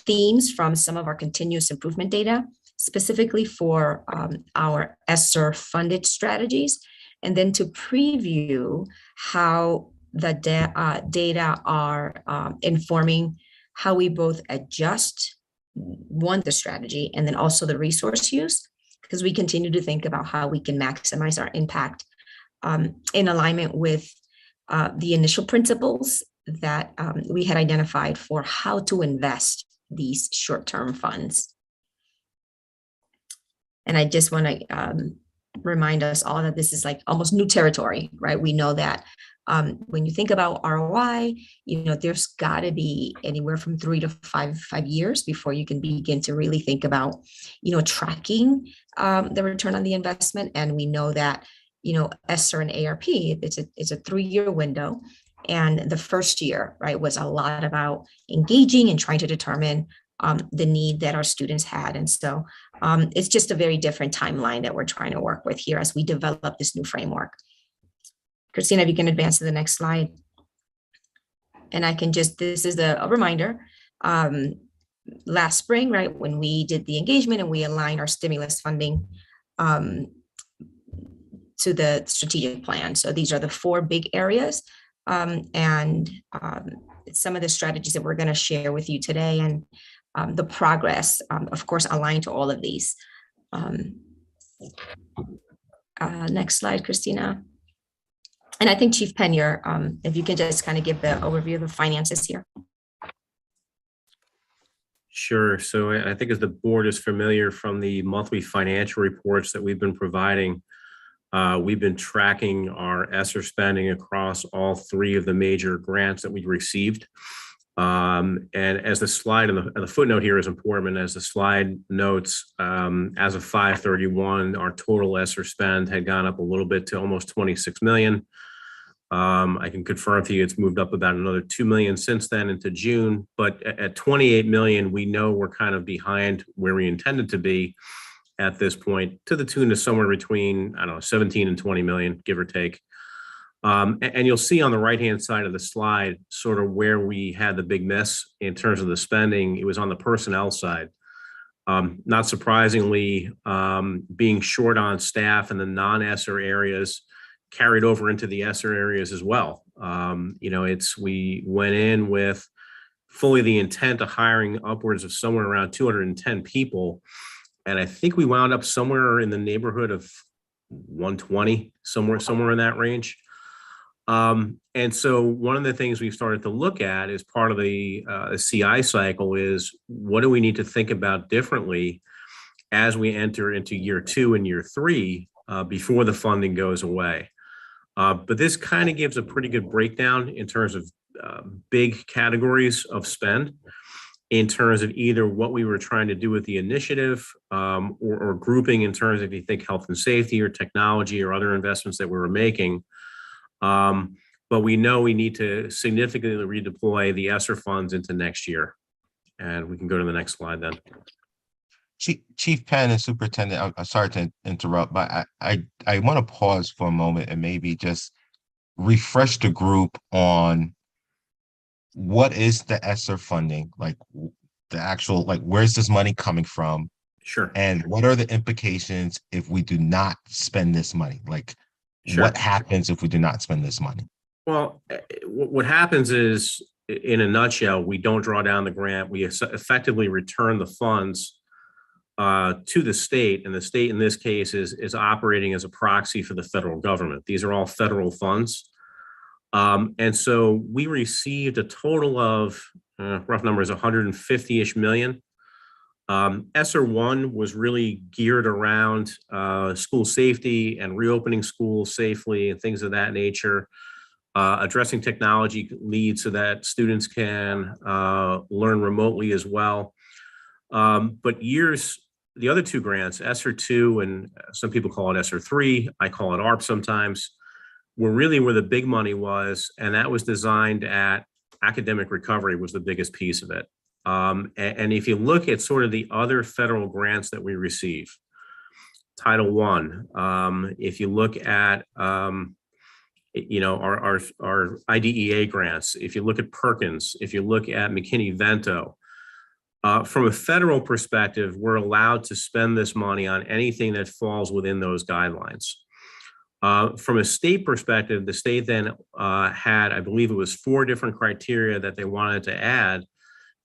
themes from some of our continuous improvement data, specifically for our ESSER funded strategies, and then to preview how the data are informing how we both adjust the strategy and then also the resource use, because we continue to think about how we can maximize our impact in alignment with the initial principles that we had identified for how to invest these short-term funds. And I just want to remind us all that this is like almost new territory, right? We know that when you think about ROI, there's got to be anywhere from 3 to 5 years before you can begin to really think about, tracking the return on the investment. And we know that, ESSER and ARP, it's a 3-year window. And the first year, right, was a lot about engaging and trying to determine the need that our students had. And so it's just a very different timeline that we're trying to work with here as we develop this new framework. Christina, if you can advance to the next slide. And I can this is a reminder, last spring, right, when we did the engagement and we aligned our stimulus funding to the strategic plan. So these are the 4 big areas. And some of the strategies that we're going to share with you today, and the progress, of course, aligned to all of these. Next slide, Christina. And I think Chief Penn, if you can just kind of give the overview of the finances here. Sure. So I think as the board is familiar from the monthly financial reports that we've been providing, we've been tracking our ESSER spending across all 3 of the major grants that we received. And as the slide and the footnote here is important, as the slide notes, as of 5/31, our total ESSER spend had gone up a little bit to almost 26 million. I can confirm to you it's moved up about another 2 million since then into June, but at 28 million, we know we're kind of behind where we intended to be at this point, to the tune of somewhere between, I don't know, 17 and 20 million, give or take. And you'll see on the right-hand side of the slide, sort of where we had the big miss in terms of the spending. It was on the personnel side. Not surprisingly, being short on staff in the non-ESSER areas carried over into the ESSER areas as well. We went in with fully the intent of hiring upwards of somewhere around 210 people. And I think we wound up somewhere in the neighborhood of 120, somewhere in that range. And so one of the things we've started to look at as part of the CI cycle is, what do we need to think about differently as we enter into year 2 and year 3 before the funding goes away? But this kind of gives a pretty good breakdown in terms of big categories of spend, in terms of either what we were trying to do with the initiative, or grouping in terms of, if you think health and safety or technology or other investments that we were making. But we know we need to significantly redeploy the ESSER funds into next year. And we can go to the next slide then. Chief Penn and Superintendent, I'm sorry to interrupt, but I want to pause for a moment and maybe just refresh the group on what is the ESSER funding, like the actual, like, where's this money coming from? Sure. And what are the implications if we do not spend this money? Like, Sure. What happens if we do not spend this money? Well, what happens is, in a nutshell, we don't draw down the grant. We effectively return the funds to the state, and the state in this case is operating as a proxy for the federal government. These are all federal funds. And so we received a total of, rough numbers, 150-ish million. ESSER 1 was really geared around school safety and reopening schools safely and things of that nature, addressing technology leads so that students can learn remotely as well. But the other 2 grants, ESSER 2, and some people call it ESSER 3, I call it ARP sometimes, were really where the big money was, and that was designed at academic recovery was the biggest piece of it. And if you look at sort of the other federal grants that we receive, Title I, if you look at our IDEA grants, if you look at Perkins, if you look at McKinney-Vento, from a federal perspective, we're allowed to spend this money on anything that falls within those guidelines. From a state perspective, the state then had, I believe it was 4 different criteria that they wanted to add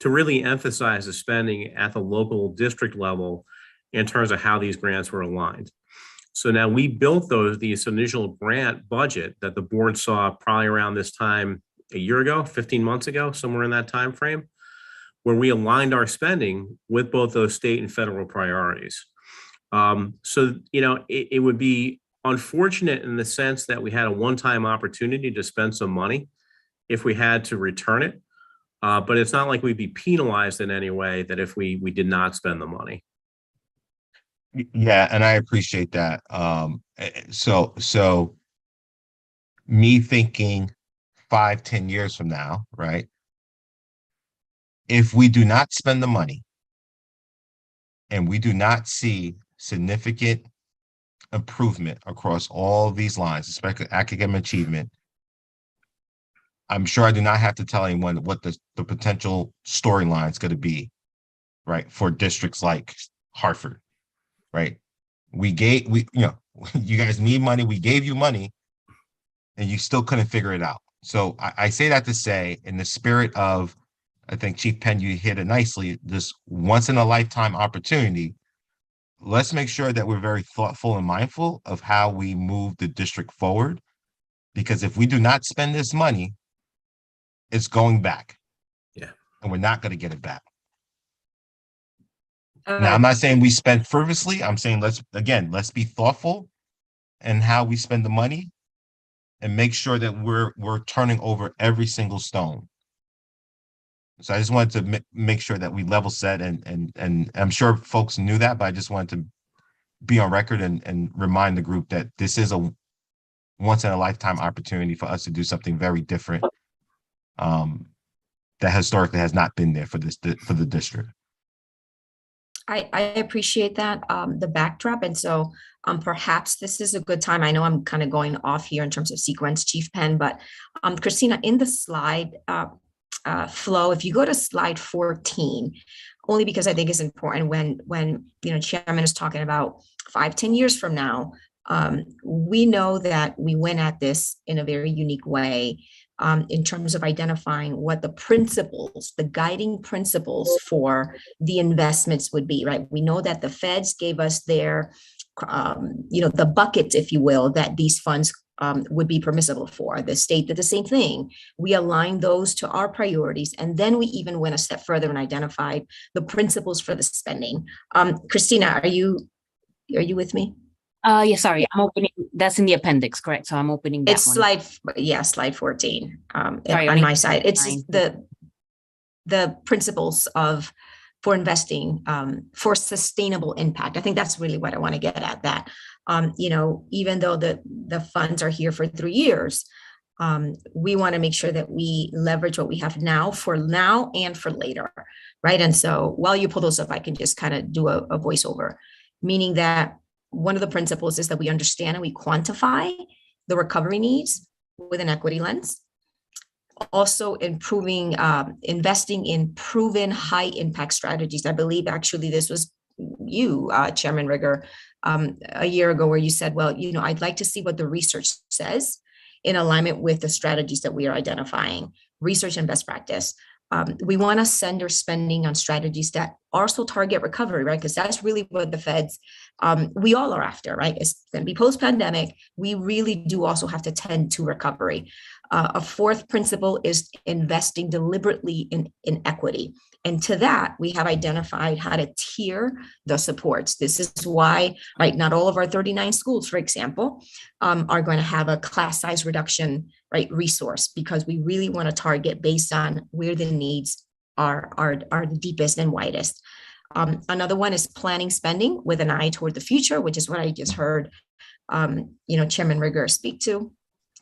to really emphasize the spending at the local district level in terms of how these grants were aligned. So now we built these initial grant budget that the board saw probably around this time a year ago, 15 months ago, somewhere in that time frame, where we aligned our spending with both those state and federal priorities. It would be unfortunate in the sense that we had a one-time opportunity to spend some money if we had to return it. But it's not like we'd be penalized in any way that if we did not spend the money. Yeah, and I appreciate that. So me thinking 5-10 years from now, right? If we do not spend the money and we do not see significant improvement across all these lines, especially academic achievement, I'm sure I do not have to tell anyone what the potential storyline is going to be, right, for districts like Hartford, right? You guys need money. We gave you money, and you still couldn't figure it out. So I say that to say, in the spirit of, I think Chief Penn, you hit it nicely, this once in a lifetime opportunity. Let's make sure that we're very thoughtful and mindful of how we move the district forward, because if we do not spend this money, it's going back. Yeah. And we're not going to get it back. Now, I'm not saying we spend frivolously. I'm saying let's be thoughtful in how we spend the money and make sure that we're turning over every single stone. So I just wanted to make sure that we level set and I'm sure folks knew that, but I just wanted to be on record and remind the group that this is a once in a lifetime opportunity for us to do something very different that historically has not been there for the district. I appreciate that, the backdrop. And so perhaps this is a good time. I know I'm kind of going off here in terms of sequence, Chief Penn, but Christina, in the slide flow, if you go to slide 14, only because I think it's important when Chairman is talking about 5-10 years from now, we know that we went at this in a very unique way. In terms of identifying what the principles, the guiding principles for the investments would be, right? We know that the feds gave us their, the buckets, if you will, that these funds would be permissible for. The state did the same thing. We aligned those to our priorities. And then we even went a step further and identified the principles for the spending. Christina, are you with me? Yeah, sorry, I'm opening, that's in the appendix, correct? So I'm opening that It's one. slide 14 Sorry, on my side. It's fine. the principles for investing for sustainable impact. I think that's really what I want to get at, that even though the funds are here for 3 years, we want to make sure that we leverage what we have now for now and for later, right? And so while you pull those up, I can just kind of do a voiceover, meaning that one of the principles is that we understand and we quantify the recovery needs with an equity lens. Also improving, investing in proven high impact strategies. I believe actually this was you, Chairman Rigger, a year ago, where you said, well, I'd like to see what the research says in alignment with the strategies that we are identifying, research and best practice. We want to send our spending on strategies that also target recovery, right? Because that's really what the feds, we all are after, right? It's going to be post-pandemic. We really do also have to tend to recovery. A fourth principle is investing deliberately in equity. And to that, we have identified how to tier the supports. This is why, right, not all of our 39 schools, for example, are going to have a class size reduction, right, resource, because we really want to target based on where the needs are the deepest and widest. Another one is planning spending with an eye toward the future, which is what I just heard, Chairman Rigger speak to.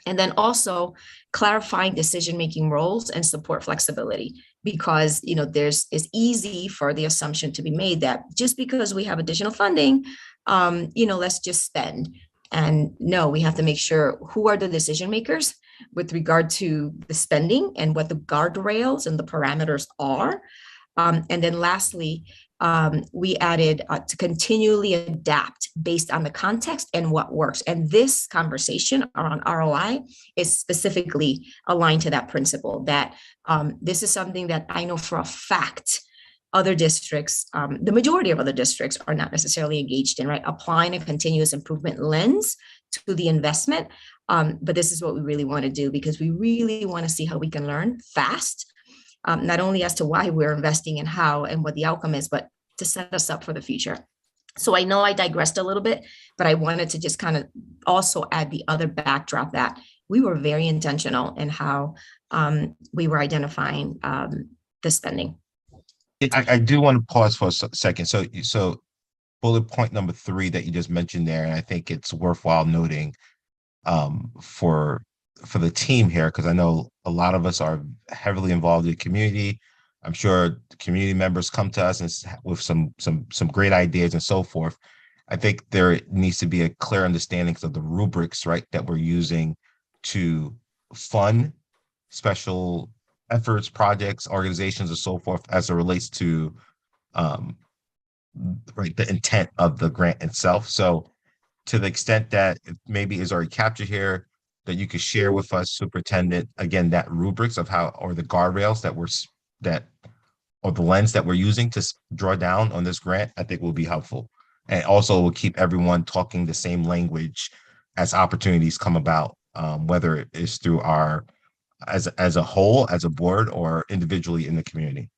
And then also clarifying decision-making roles and support flexibility, because it's easy for the assumption to be made that just because we have additional funding, let's just spend. And no, we have to make sure who are the decision makers with regard to the spending and what the guardrails and the parameters are. And then lastly, we added to continually adapt based on the context and what works. And this conversation around ROI is specifically aligned to that principle, that this is something that I know for a fact other districts, the majority of other districts, are not necessarily engaged in, right? Applying a continuous improvement lens to the investment. But this is what we really want to do, because we really want to see how we can learn fast. Not only as to why we're investing and how and what the outcome is, but to set us up for the future. So I know I digressed a little bit, but I wanted to just kind of also add the other backdrop that we were very intentional in how we were identifying the spending. I do want to pause for a second. So bullet point number 3 that you just mentioned there, and I think it's worthwhile noting for the team here, because I know a lot of us are heavily involved in the community. I'm sure the community members come to us and with some great ideas and so forth. I think there needs to be a clear understanding of the rubrics, right, that we're using to fund special efforts, projects, organizations, and so forth, as it relates to right, the intent of the grant itself. So to the extent that it maybe is already captured here, that you could share with us, Superintendent, again, that rubrics of how, or the guardrails or the lens that we're using to draw down on this grant, I think will be helpful. And also will keep everyone talking the same language as opportunities come about, whether it is through our, as a whole, as a board, or individually in the community.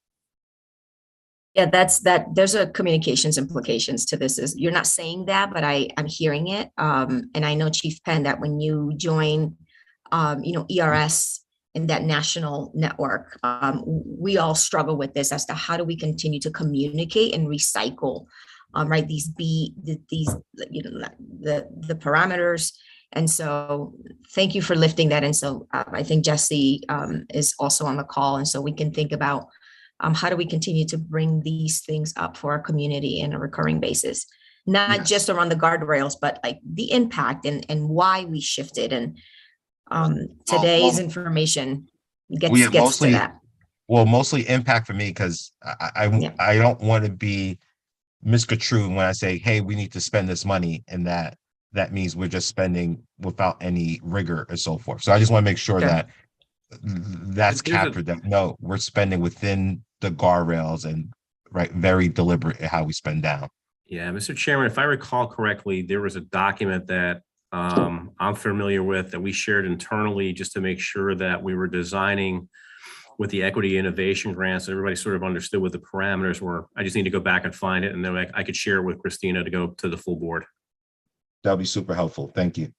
Yeah, there's a communications implications to this. Is you're not saying that, but I'm hearing it. And I know, Chief Penn, that when you join, ERS in that national network, we all struggle with this as to how do we continue to communicate and recycle, right? These the parameters. And so thank you for lifting that. And so I think Jesse is also on the call. And so we can think about how do we continue to bring these things up for our community in a recurring basis, not just around the guardrails, but like the impact and why we shifted. And today's information gets to that. Well, mostly impact for me, because I don't want to be misconstrued when I say, hey, we need to spend this money, and that means we're just spending without any rigor and so forth. So I just want to make sure that that's captured, that no, we're spending within the guardrails and very deliberate in how we spend down. Yeah, Mr. Chairman, if I recall correctly, there was a document that I'm familiar with that we shared internally just to make sure that we were designing with the equity innovation grants. Everybody sort of understood what the parameters were. I just need to go back and find it, and then I could share it with Christina to go to the full board. That'll be super helpful. Thank you.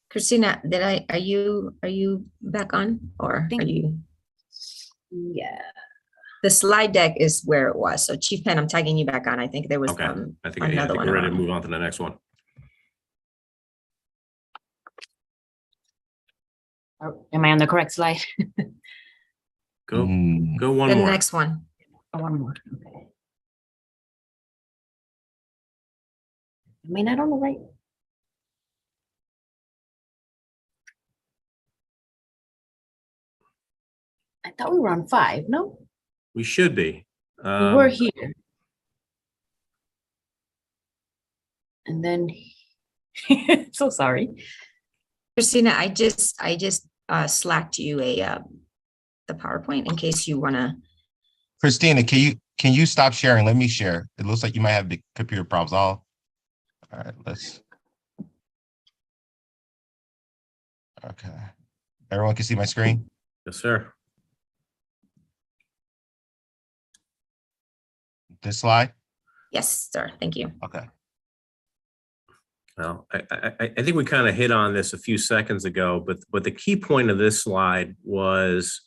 Christina, are you back on, or are you? Yeah. The slide deck is where it was. So Chief Penn, I'm tagging you back on. I think there was Okay. I think another one. we're ready to move on to the next one. Am I on the correct slide? Go one more. The next one. Oh, one more. Okay. Am I not on the right? I thought we were on 5, no? We should be. We were here. And then, so sorry. Christina, I just slacked you the PowerPoint in case you want to. Christina, can you stop sharing? Let me share. It looks like you might have the computer problems. All right, let's. Okay. Everyone can see my screen? Yes, sir. This slide? Yes, sir. Thank you. Okay. Well, I think we kind of hit on this a few seconds ago, but the key point of this slide was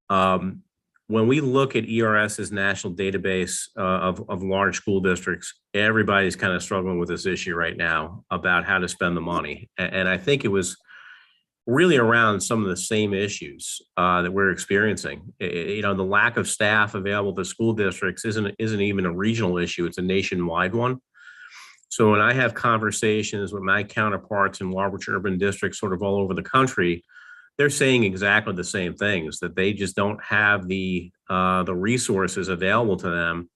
when we look at ERS's national database of large school districts, everybody's kind of struggling with this issue right now about how to spend the money. And I think it was really around some of the same issues that we're experiencing. The lack of staff available to school districts isn't even a regional issue, it's a nationwide one. So when I have conversations with my counterparts in large urban districts sort of all over the country, they're saying exactly the same things, that they just don't have the resources available to them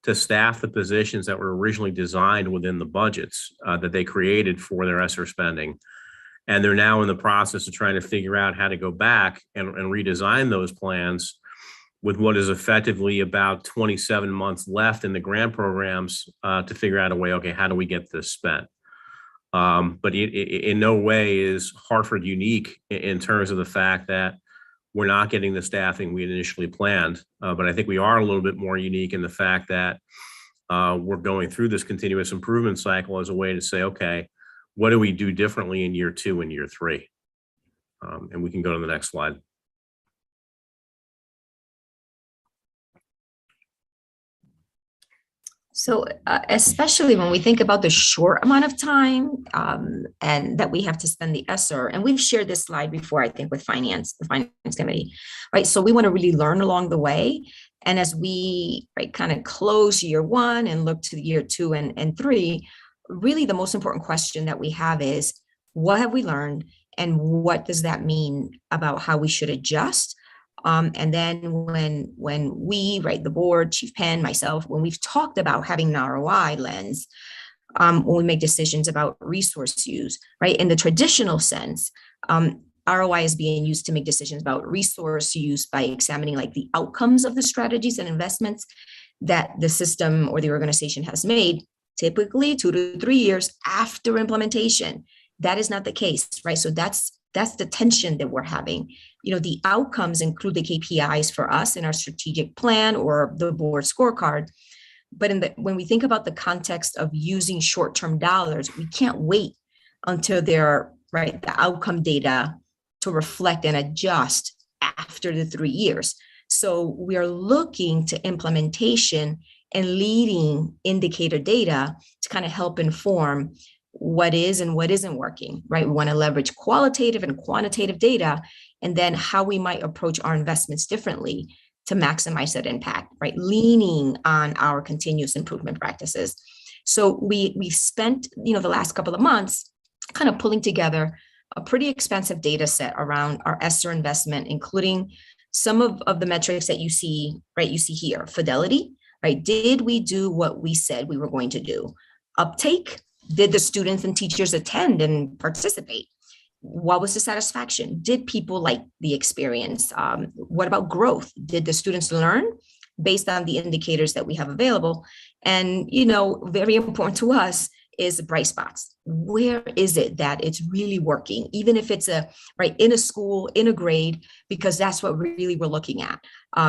to staff the positions that were originally designed within the budgets that they created for their ESSER spending. And they're now in the process of trying to figure out how to go back and redesign those plans with what is effectively about 27 months left in the grant programs to figure out a way, okay, how do we get this spent? But in no way is Hartford unique in terms of the fact that we're not getting the staffing we initially planned. But I think we are a little bit more unique in the fact that we're going through this continuous improvement cycle as a way to say, okay, what do we do differently in year 2 and year 3? And we can go to the next slide. So especially when we think about the short amount of time and that we have to spend the ESSER, and we've shared this slide before, I think, with the finance committee, right? So we want to really learn along the way. And as we kind of close year 1 and look to year 2 and 3, really the most important question that we have is, what have we learned and what does that mean about how we should adjust? And then when we, the board, Chief Penn, myself, when we've talked about having an ROI lens, when we make decisions about resource use, in the traditional sense, ROI is being used to make decisions about resource use by examining the outcomes of the strategies and investments that the system or the organization has made, typically 2 to 3 years after implementation. That is not the case, So that's the tension that we're having. The outcomes include the KPIs for us in our strategic plan or the board scorecard, But when we think about the context of using short-term dollars, we can't wait until they're right, the outcome data to reflect and adjust after the 3 years. So we are looking to implementation and leading indicator data to kind of help inform what is and what isn't working, right? We want to leverage qualitative and quantitative data, and then how we might approach our investments differently to maximize that impact, right? Leaning on our continuous improvement practices. So we've spent, the last couple of months kind of pulling together a pretty expensive data set around our ESSER investment, including some of the metrics that you see, right? You see here, fidelity, right? Did we do what we said we were going to do? Uptake, did the students and teachers attend and participate? What was the satisfaction? Did people like the experience? What about growth? Did the students learn based on the indicators that we have available? And, very important to us is bright spots. Where is it that it's really working? Even if it's in a school, in a grade, because that's what really we're looking at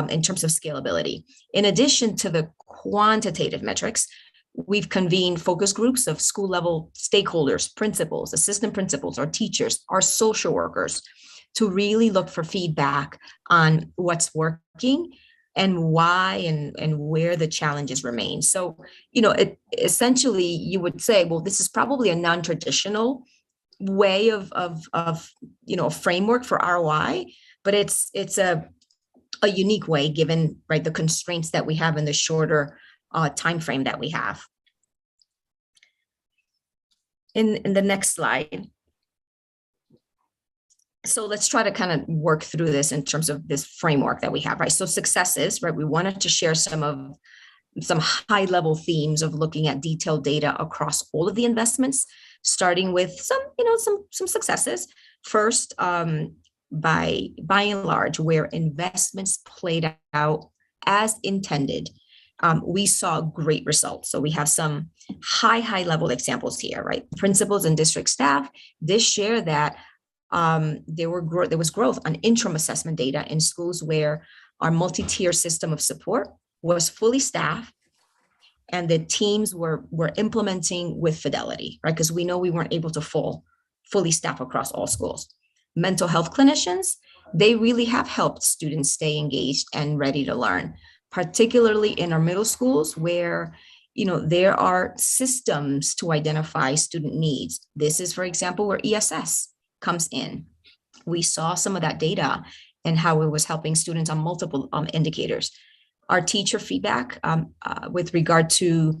in terms of scalability. In addition to the quantitative metrics, we've convened focus groups of school level stakeholders, principals, assistant principals, our teachers, our social workers, to really look for feedback on what's working and why and where the challenges remain. So, essentially you would say, well, this is probably a non-traditional way of framework for ROI, but it's a unique way given, right, the constraints that we have in the shorter time frame that we have. In the next slide. So let's try to kind of work through this in terms of this framework that we have, right? So successes, right? We wanted to share some high level themes of looking at detailed data across all of the investments, starting with some successes. First, by and large, where investments played out as intended, we saw great results. So we have some high level examples here, right? Principals and district staff, they share that there was growth on interim assessment data in schools where our multi-tier system of support was fully staffed and the teams were implementing with fidelity, right? Because we know we weren't able to fully staff across all schools. Mental health clinicians, they really have helped students stay engaged and ready to learn, particularly in our middle schools where there are systems to identify student needs. This is, for example, where ESS comes in. We saw some of that data and how it was helping students on multiple indicators. Our teacher feedback with regard to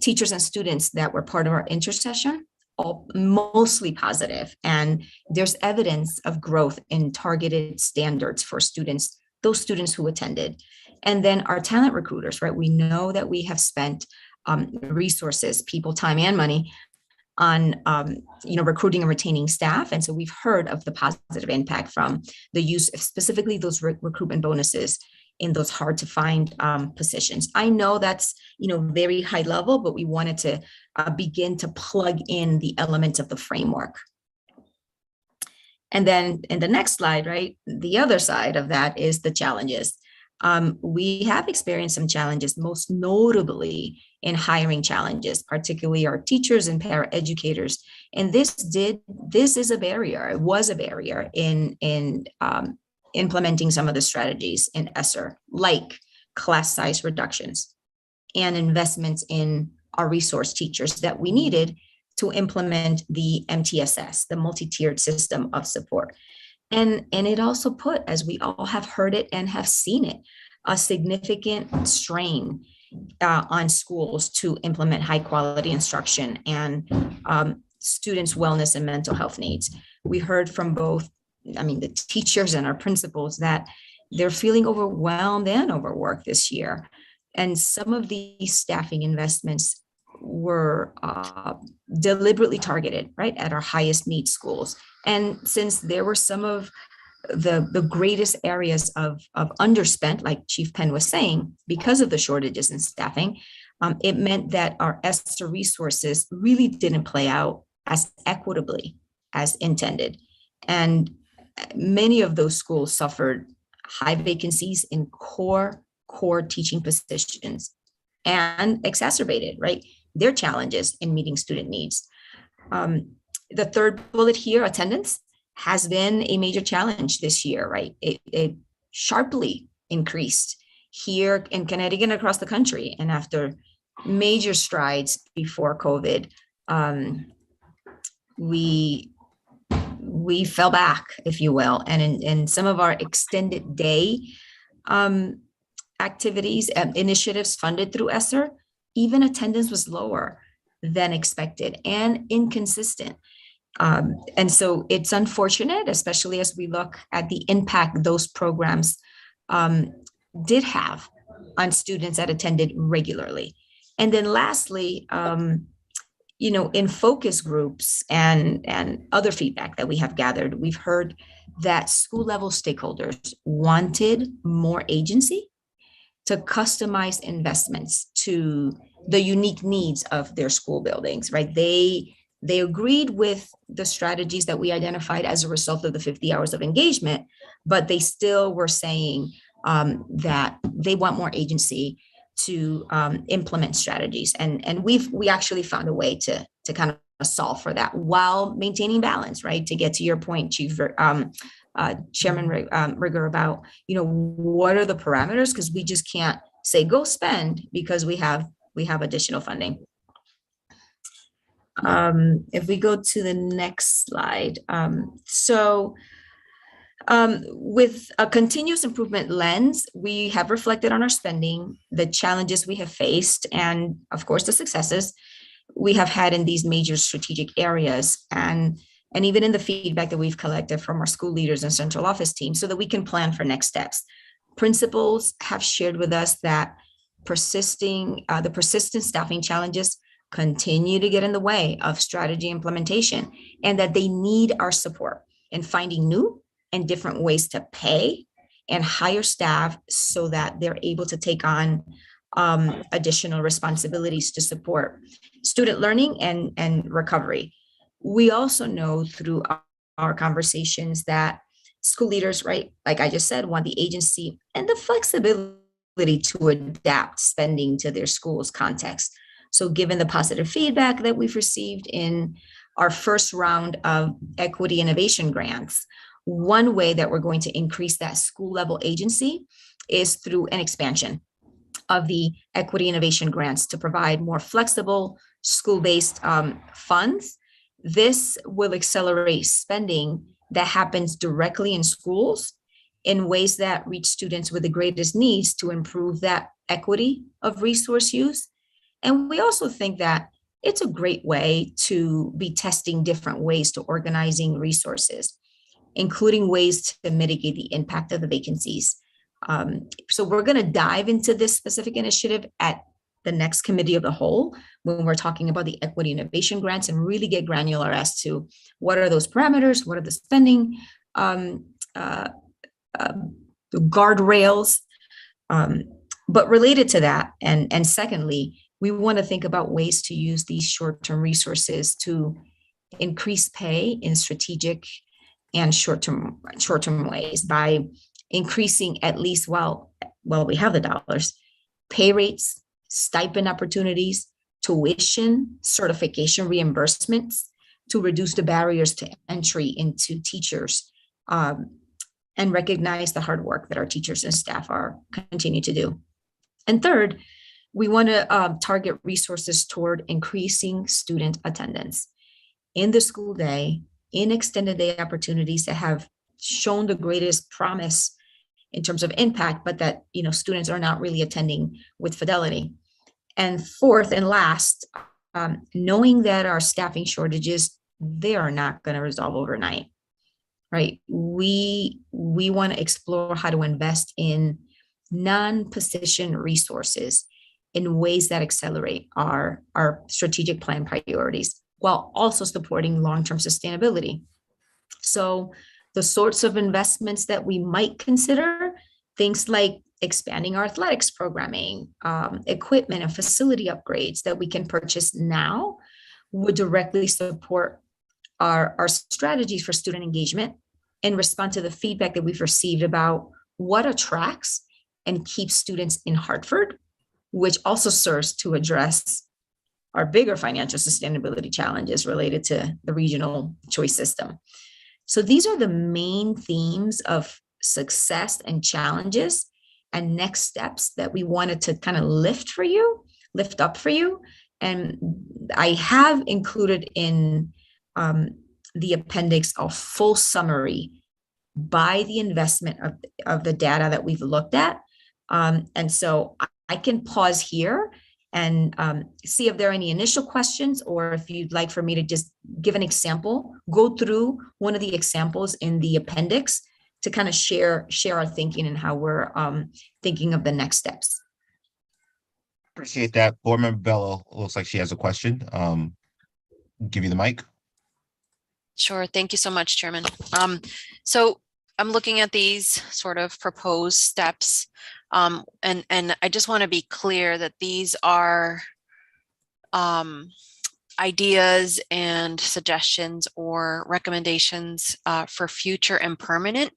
teachers and students that were part of our intercession, all mostly positive. And there's evidence of growth in targeted standards for students, those students who attended. And then our talent recruiters, right? We know that we have spent resources, people, time, and money on recruiting and retaining staff. And so we've heard of the positive impact from the use of specifically those recruitment bonuses in those hard to find positions. I know that's very high level, but we wanted to begin to plug in the elements of the framework. And then in the next slide, right, the other side of that is the challenges. We have experienced some challenges, most notably in hiring challenges, particularly our teachers and paraeducators. And this is a barrier. It was a barrier in implementing some of the strategies in ESSER, like class size reductions and investments in our resource teachers that we needed to implement the MTSS, the multi-tiered system of support. And it also put, as we all have heard it and have seen it, a significant strain on schools to implement high quality instruction and students' wellness and mental health needs. We heard from both, the teachers and our principals that they're feeling overwhelmed and overworked this year. And some of these staffing investments were deliberately targeted, right, at our highest need schools. And since there were some of the greatest areas of underspent, like Chief Penn was saying, because of the shortages in staffing, it meant that our ESSER resources really didn't play out as equitably as intended. And many of those schools suffered high vacancies in core teaching positions and exacerbated, right, their challenges in meeting student needs. The third bullet here, attendance, has been a major challenge this year, right? It sharply increased here in Connecticut and across the country. And after major strides before COVID, we fell back, if you will. And in some of our extended day activities and initiatives funded through ESSER, even attendance was lower than expected and inconsistent. And so it's unfortunate, especially as we look at the impact those programs did have on students that attended regularly. And then lastly, in focus groups and other feedback that we have gathered, we've heard that school level stakeholders wanted more agency to customize investments to the unique needs of their school buildings, right? They agreed with the strategies that we identified as a result of the 50 hours of engagement, but they still were saying that they want more agency to implement strategies. And we actually found a way to kind of solve for that while maintaining balance, right? To get to your point, Chief Chairman Rigger, about, what are the parameters? Because we just can't say go spend because we have additional funding. If we go to the next slide, with a continuous improvement lens, we have reflected on our spending, the challenges we have faced, and of course the successes we have had in these major strategic areas, and even in the feedback that we've collected from our school leaders and central office team, so that we can plan for next steps. Principals have shared with us that the persistent staffing challenges continue to get in the way of strategy implementation, and that they need our support in finding new and different ways to pay and hire staff so that they're able to take on additional responsibilities to support student learning and recovery. We also know through our conversations that school leaders, right, like I just said, want the agency and the flexibility to adapt spending to their school's context. So given the positive feedback that we've received in our first round of equity innovation grants, one way that we're going to increase that school level agency is through an expansion of the equity innovation grants to provide more flexible school-based funds. This will accelerate spending that happens directly in schools in ways that reach students with the greatest needs to improve that equity of resource use. And we also think that it's a great way to be testing different ways to organizing resources, including ways to mitigate the impact of the vacancies. So we're going to dive into this specific initiative at the next committee of the whole when we're talking about the equity innovation grants, and really get granular as to what are those parameters, what are the spending guardrails. But related to that, and secondly, we want to think about ways to use these short-term resources to increase pay in strategic and short-term ways by increasing, at least while we have the dollars, pay rates, stipend opportunities, tuition, certification reimbursements to reduce the barriers to entry into teachers, and recognize the hard work that our teachers and staff continue to do. And third, we want to target resources toward increasing student attendance in the school day, in extended day opportunities that have shown the greatest promise in terms of impact, but that students are not really attending with fidelity. And fourth and last, knowing that our staffing shortages, they are not going to resolve overnight, right? We want to explore how to invest in non-position resources in ways that accelerate our strategic plan priorities, while also supporting long-term sustainability. So the sorts of investments that we might consider, things like expanding our athletics programming, equipment and facility upgrades that we can purchase now, would directly support our strategies for student engagement and respond to the feedback that we've received about what attracts and keeps students in Hartford which also serves to address our bigger financial sustainability challenges related to the regional choice system. So these are the main themes of success and challenges and next steps that we wanted to kind of lift up for you. And I have included in the appendix a full summary by the investment of the data that we've looked at. And so I can pause here and see if there are any initial questions, or if you'd like for me to just give an example, go through one of the examples in the appendix to kind of share our thinking and how we're thinking of the next steps. Appreciate that. Board Member Bello looks like she has a question. Give you the mic. Sure. Thank you so much, Chairman. So I'm looking at these sort of proposed steps, and I just want to be clear that these are ideas and suggestions or recommendations for future and permanent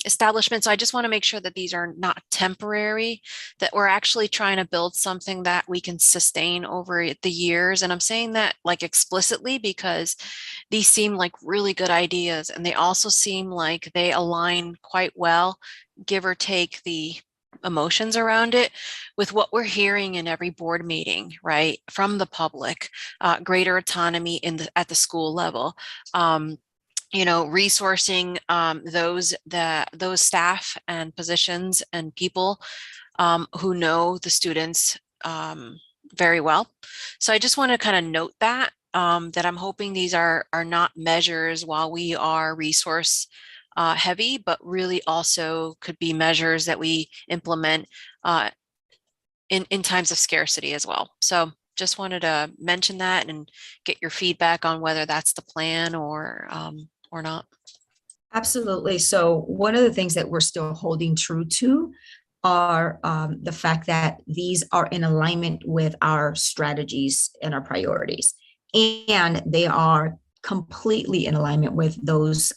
establishments. So I just want to make sure that these are not temporary, that we're actually trying to build something that we can sustain over the years. And I'm saying that like explicitly because these seem like really good ideas, and they also seem like they align quite well, give or take the emotions around it, with what we're hearing in every board meeting, right, from the public, greater autonomy at the school level. Resourcing those staff and positions and people who know the students very well. So I just want to kind of note that I'm hoping these are not measures while we are resource heavy, but really also could be measures that we implement in times of scarcity as well. So just wanted to mention that and get your feedback on whether that's the plan or not. Absolutely. So one of the things that we're still holding true to are the fact that these are in alignment with our strategies and our priorities, and they are completely in alignment with those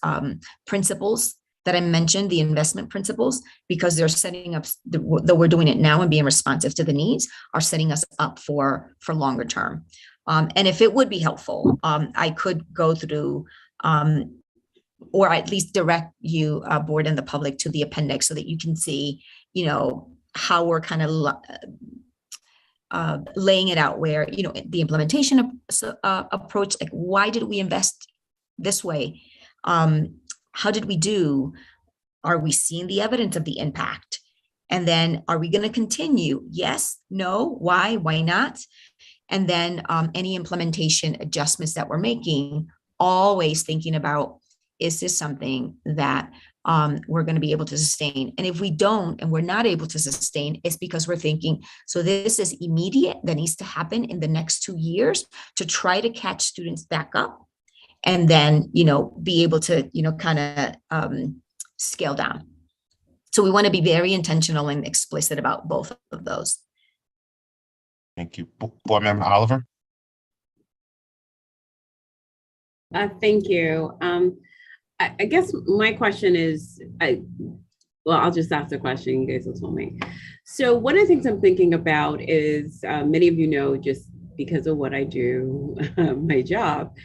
principles that I mentioned, the investment principles, because they're setting up, though we're doing it now and being responsive to the needs, are setting us up for longer term. And if it would be helpful, I could go through or at least direct you, board and the public, to the appendix so that you can see, how we're kind of laying it out, where, the implementation approach, like why did we invest this way? How did we do? Are we seeing the evidence of the impact? And then are we going to continue? Yes, no, why not? And then any implementation adjustments that we're making, always thinking about, is this something that we're going to be able to sustain? And if we don't, and we're not able to sustain, it's because we're thinking, so this is immediate, that needs to happen in the next 2 years to try to catch students back up, and then, be able to, kind of scale down. So we want to be very intentional and explicit about both of those. Thank you. Board Member Oliver. Thank you. I guess my question is, I'll just ask the question, you guys will tell me. So one of the things I'm thinking about is, many of you know, just because of what I do, my job,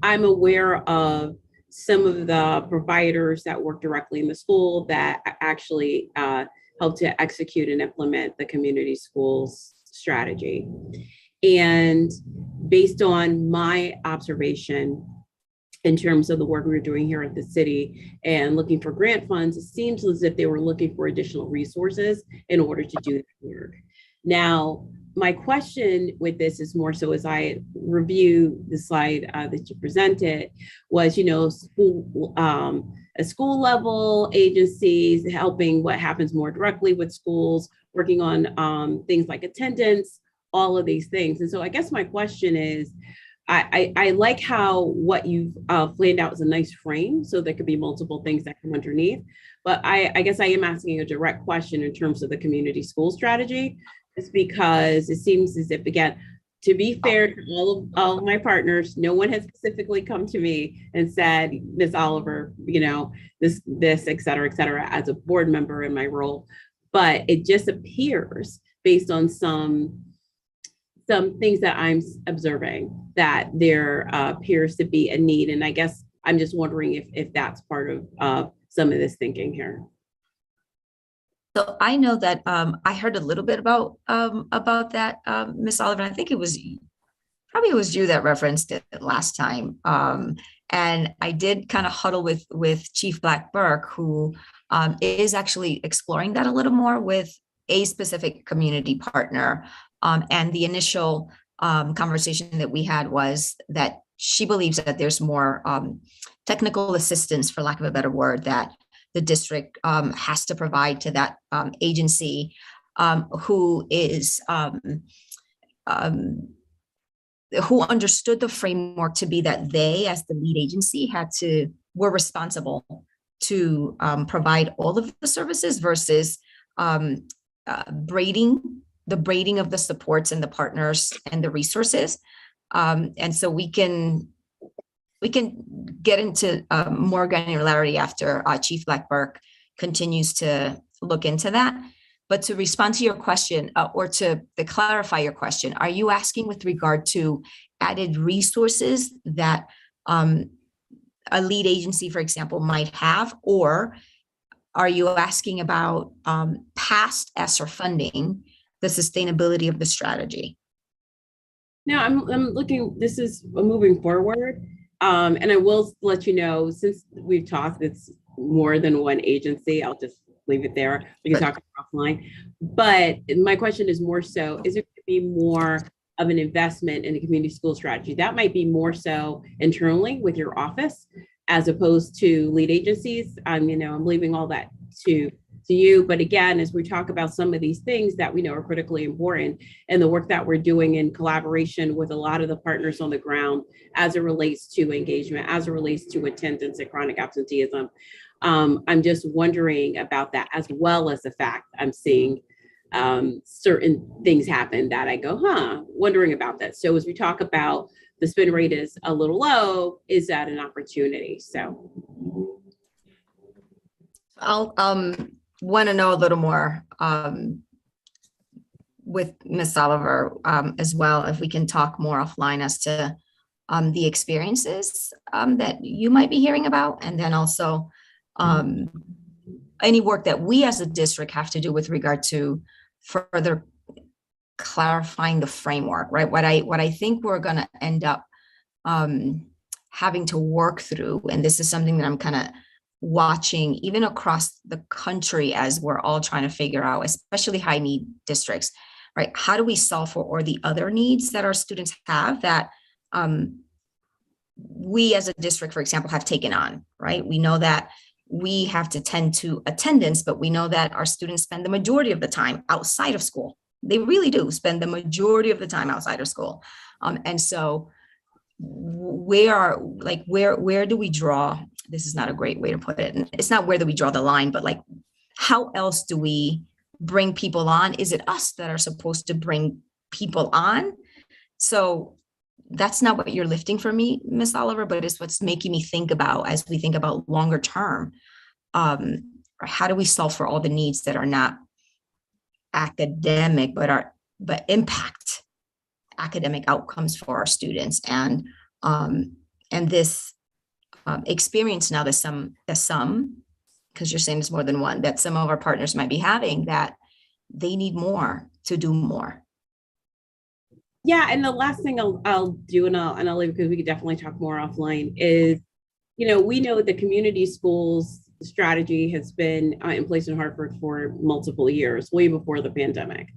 I'm aware of some of the providers that work directly in the school that actually help to execute and implement the community schools strategy. And based on my observation, in terms of the work we were doing here at the city and looking for grant funds, it seems as if they were looking for additional resources in order to do that work. Now, my question with this is more so, as I review the slide that you presented, was, a school level agencies helping what happens more directly with schools, working on things like attendance, all of these things. And so I guess my question is, I like how what you've planned out is a nice frame, so there could be multiple things that come underneath. But I guess I am asking a direct question in terms of the community school strategy, is because it seems as if, again, to be fair to all of my partners, no one has specifically come to me and said, Ms. Oliver, this, et cetera, as a board member in my role. But it just appears based on some things that I'm observing that there appears to be a need. And I guess I'm just wondering if that's part of some of this thinking here. So I know that I heard a little bit about that, Ms. Oliver. I think it was you that referenced it last time. And I did kind of huddle with Chief Black Burke, who is actually exploring that a little more with a specific community partner. And the initial conversation that we had was that she believes that there's more technical assistance, for lack of a better word, that the district has to provide to that agency who understood the framework to be that they, as the lead agency, were responsible to provide all of the services versus braiding of the supports and the partners and the resources. And so we can get into more granularity after Chief Black Burke continues to look into that. But to respond to your question, or to clarify your question, are you asking with regard to added resources that a lead agency, for example, might have? Or are you asking about past ESSER funding, the sustainability of the strategy? No, I'm looking, this is moving forward. And I will let you know, since we've talked, it's more than one agency. I'll just leave it there. We can talk offline. But my question is more so, is it going to be more of an investment in the community school strategy? That might be more so internally with your office, as opposed to lead agencies. I'm leaving all that to you. But again, as we talk about some of these things that we know are critically important, and the work that we're doing in collaboration with a lot of the partners on the ground as it relates to engagement, as it relates to attendance and chronic absenteeism, I'm just wondering about that, as well as the fact I'm seeing certain things happen that I go, wondering about that. So as we talk about the spin rate is a little low, is that an opportunity? So I'll want to know a little more with Ms. Oliver as well, if we can talk more offline as to the experiences that you might be hearing about, and then also any work that we as a district have to do with regard to further clarifying the framework, right? What I think we're going to end up having to work through, and this is something that I'm kind of watching even across the country as we're all trying to figure out, especially high need districts, right? How do we solve for all the other needs that our students have that we as a district, for example, have taken on, right? We know that we have to tend to attendance, but we know that our students spend the majority of the time outside of school. They really do spend the majority of the time outside of school. And so where do we draw? This is not a great way to put it. And it's not where do we draw the line, but like, how else do we bring people on? Is it us that are supposed to bring people on? So that's not what you're lifting for me, Ms. Oliver, but it's what's making me think about, as we think about longer term, how do we solve for all the needs that are not academic, but impact academic outcomes for our students, and this experience now that some, because you're saying it's more than one, that some of our partners might be having, that they need more to do more. Yeah, and the last thing I'll do, and I'll leave, because we could definitely talk more offline, is, we know the community schools strategy has been in place in Hartford for multiple years, way before the pandemic.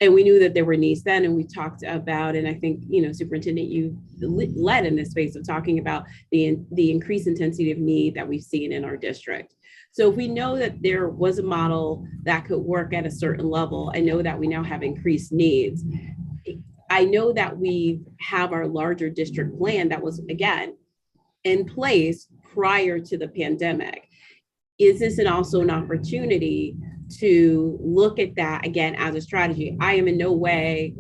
And we knew that there were needs then, and we talked about, and I think, Superintendent, you led in this space of talking about the increased intensity of need that we've seen in our district. So if we know that there was a model that could work at a certain level, I know that we now have increased needs. I know that we have our larger district plan that was, again, in place prior to the pandemic. Is this also an opportunity to look at that again as a strategy? I am in no way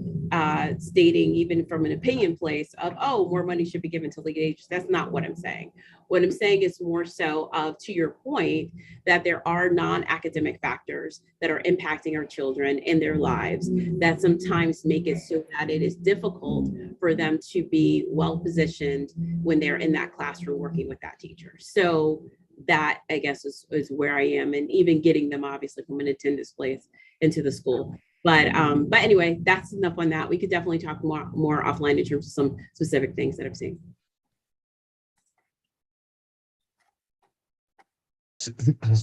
stating, even from an opinion place of, oh, more money should be given to legal ages. That's not what I'm saying. What I'm saying is more so of, to your point, that there are non-academic factors that are impacting our children in their lives that sometimes make it so that it is difficult for them to be well positioned when they're in that classroom working with that teacher. So that, I guess, is where I am, and even getting them obviously from an attendance place into the school. But anyway, that's enough on that. We could definitely talk more offline in terms of some specific things that I've seen.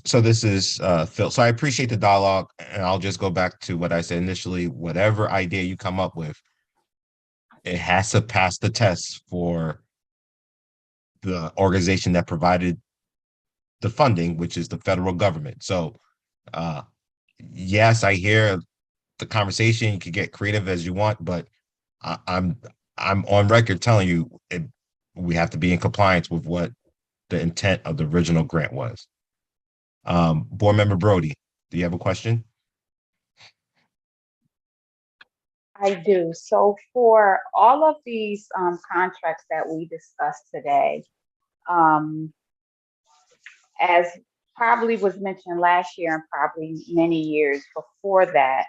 So this is Phil. So I appreciate the dialogue, and I'll just go back to what I said initially. Whatever idea you come up with, it has to pass the test for the organization that provided the funding, which is the federal government. So yes, I hear the conversation. You can get creative as you want, but I'm on record telling you we have to be in compliance with what the intent of the original grant was. Board Member Brody, do you have a question? I do. So for all of these contracts that we discussed today, as probably was mentioned last year and probably many years before that,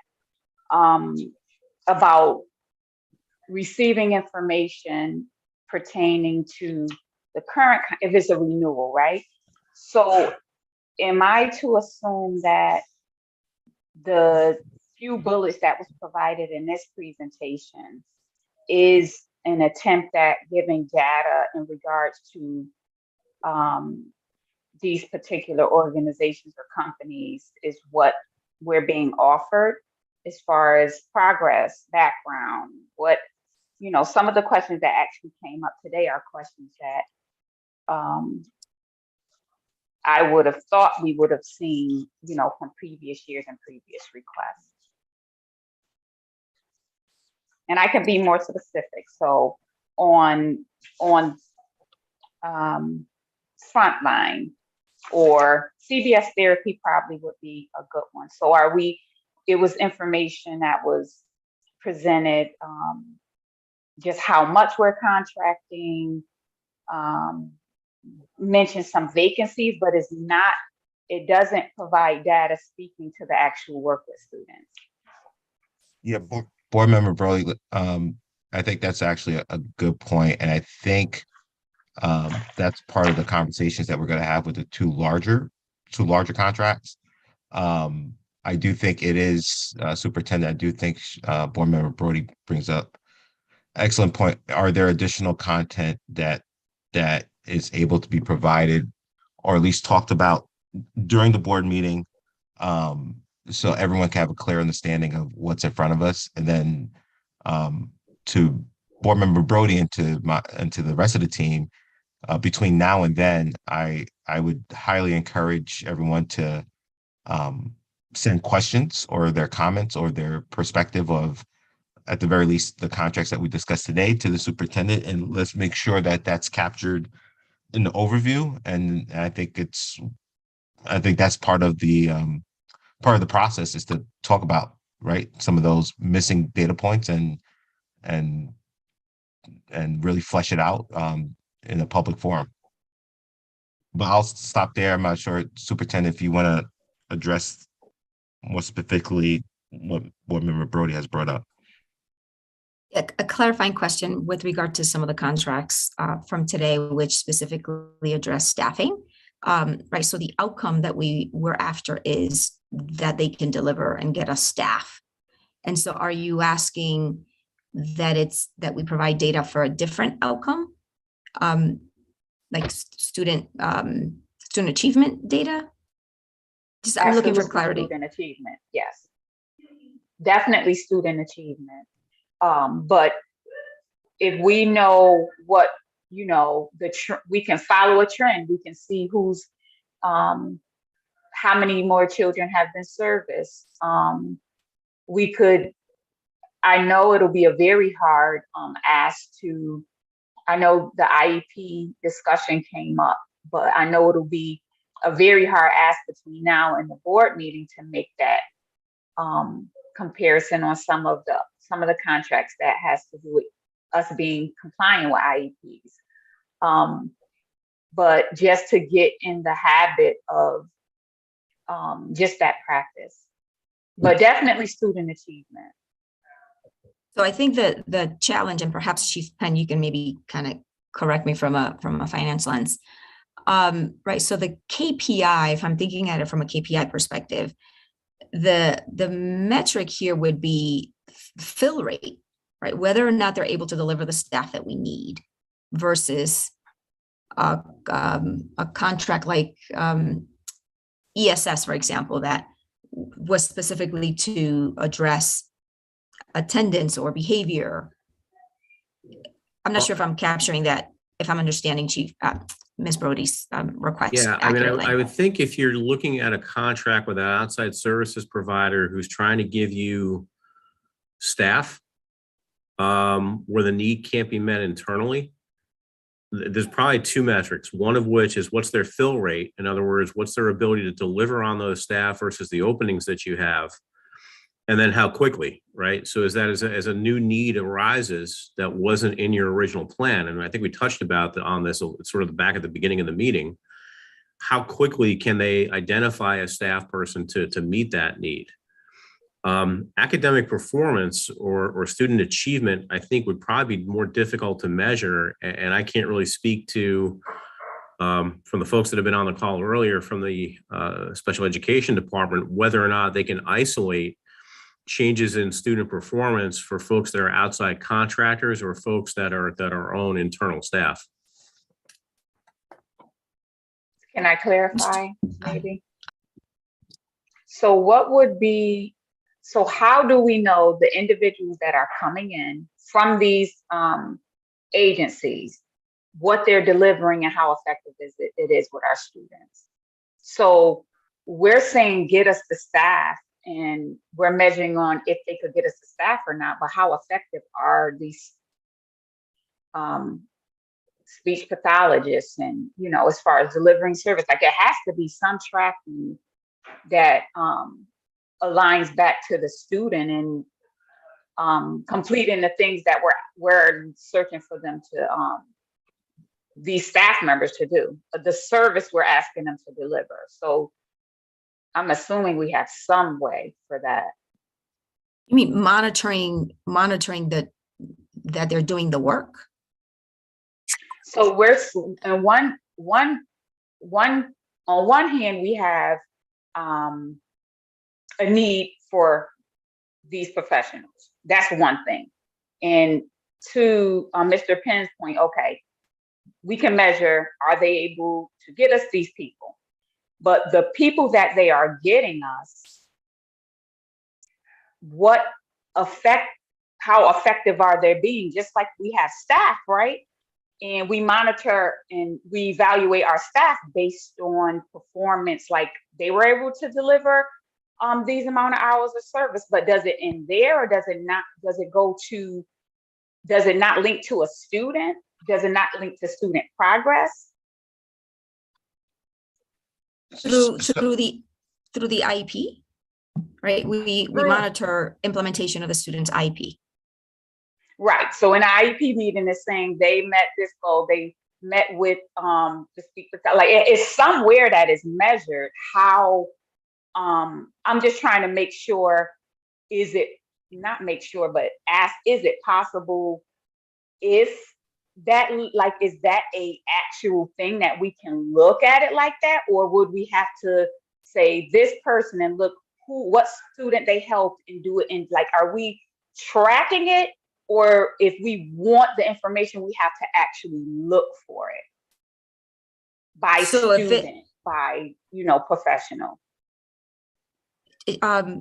about receiving information pertaining to the current, if it's a renewal, right? So am I to assume that the few bullets that was provided in this presentation is an attempt at giving data in regards to these particular organizations or companies is what we're being offered as far as progress, background, what, you know, some of the questions that actually came up today are questions that I would have thought we would have seen, you know, from previous years and previous requests. And I can be more specific. So on Frontline or CBS Therapy probably would be a good one. So it was information that was presented, just how much we're contracting, mention some vacancies, but it doesn't provide data speaking to the actual work with students. Yeah, Board Member Brody, I think that's actually a good point, and I think that's part of the conversations that we're going to have with the two larger contracts. I do think it is Superintendent. I do think Board Member Brody brings up excellent point. Are there additional content that is able to be provided, or at least talked about during the board meeting, so everyone can have a clear understanding of what's in front of us? And then to Board Member Brody and to the rest of the team, between now and then, I would highly encourage everyone to send questions or their comments or their perspective of, at the very least, the contracts that we discussed today to the superintendent, and let's make sure that that's captured in the overview. And I think that's part of the process, is to talk about, right, some of those missing data points and really flesh it out in a public forum. But I'll stop there. I'm not sure, Superintendent, if you want to address more specifically what Board Member Brody has brought up. A clarifying question with regard to some of the contracts from today, which specifically address staffing, right? So the outcome that we're after is that they can deliver and get us staff. And so are you asking that we provide data for a different outcome? Like student achievement data? I'm looking for clarity. Student achievement, yes. Definitely student achievement. But if we know what, you know, we can follow a trend, we can see who's, how many more children have been serviced. I know it'll be a very hard ask to, I know the IEP discussion came up, but I know it'll be a very hard ask between now and the board meeting to make that comparison on some of the some of the contracts that has to do with us being compliant with IEPs. But just to get in the habit of just that practice, but definitely student achievement. So I think that the challenge, and perhaps Chief Penn, you can maybe kind of correct me from a finance lens. Right. So the KPI, if I'm thinking at it from a KPI perspective, the metric here would be fill rate, right? Whether or not they're able to deliver the staff that we need versus a contract like ESS, for example, that was specifically to address attendance or behavior. I'm not sure if I'm capturing that, if I'm understanding Chief Ms. Brody's request Yeah, I mean, accurately. I would think if you're looking at a contract with an outside services provider who's trying to give you staff where the need can't be met internally, there's probably two metrics, one of which is what's their fill rate. In other words, what's their ability to deliver on those staff versus the openings that you have. And then how quickly, right? So as a new need arises that wasn't in your original plan, and I think we touched about on this sort of back at the beginning of the meeting, how quickly can they identify a staff person to meet that need? Academic performance or student achievement, I think, would probably be more difficult to measure, and I can't really speak to from the folks that have been on the call earlier from the special education department whether or not they can isolate changes in student performance for folks that are outside contractors or folks that are our own internal staff. Can I clarify maybe? So what would be, so how do we know the individuals that are coming in from these agencies, what they're delivering and how effective it is with our students? So we're saying get us the staff, and we're measuring on if they could get us the staff or not, but how effective are these speech pathologists and, you know, as far as delivering service, like it has to be some tracking that aligns back to the student and completing the things that we're searching for them to, these staff members to do, the service we're asking them to deliver. So I'm assuming we have some way for that. You mean monitoring that they're doing the work? So we're on one hand, we have a need for these professionals. That's one thing. And to Mr. Penn's point, okay, we can measure, are they able to get us these people? But the people that they are getting us, how effective are they being? Just like we have staff, right? And we monitor and we evaluate our staff based on performance, like they were able to deliver these amount of hours of service, but does it end there or does it not? Does it not link to a student? Does it not link to student progress? Through the IEP, right? We monitor implementation of the student's IEP. Right. So in the IEP meeting, is saying they met this goal. They met with the speaker. Like it's somewhere that is measured. How? I'm just trying to make sure. Is it not make sure, but ask? Is it possible? If that, like, is that a actual thing that we can look at it like that, or would we have to say this person and look what student they helped and do it? And like, are we tracking it? Or if we want the information, we have to actually look for it by student, by, professional.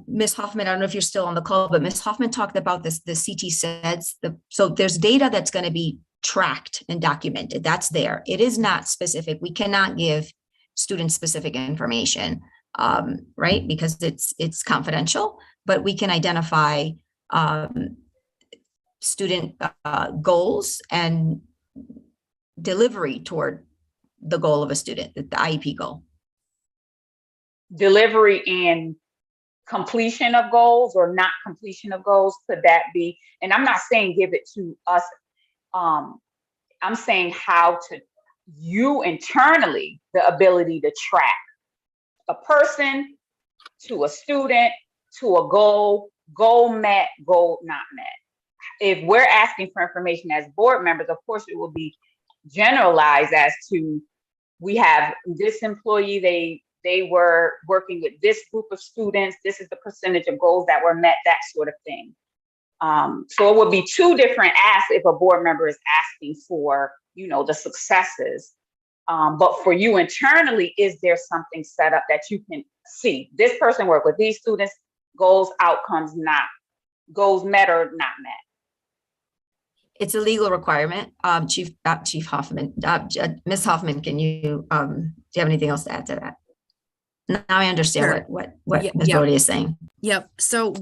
Ms. Hoffman, I don't know if you're still on the call, but Ms. Hoffman talked about this, the CT SEDS. So there's data that's going to be tracked and documented. That's there. It is not specific. We cannot give student specific information, right? Because it's confidential, but we can identify student goals and delivery toward the goal of a student, the IEP goal. Delivery and completion of goals or not completion of goals? Could that be, and I'm not saying give it to us. I'm saying how to you internally, the ability to track a person to a student to a goal met, goal not met. If we're asking for information as board members, of course it will be generalized as to, we have this employee, they were working with this group of students, this is the percentage of goals that were met, that sort of thing. So it would be two different asks if a board member is asking for, you know, the successes. But for you internally, is there something set up that you can see? This person worked with these students, goals, outcomes, not goals met or not met. It's a legal requirement. Chief Hoffman, Ms. Hoffman, can you, do you have anything else to add to that? Now I understand Sure. what Yeah, Ms. yeah. Brody is saying. Yep. So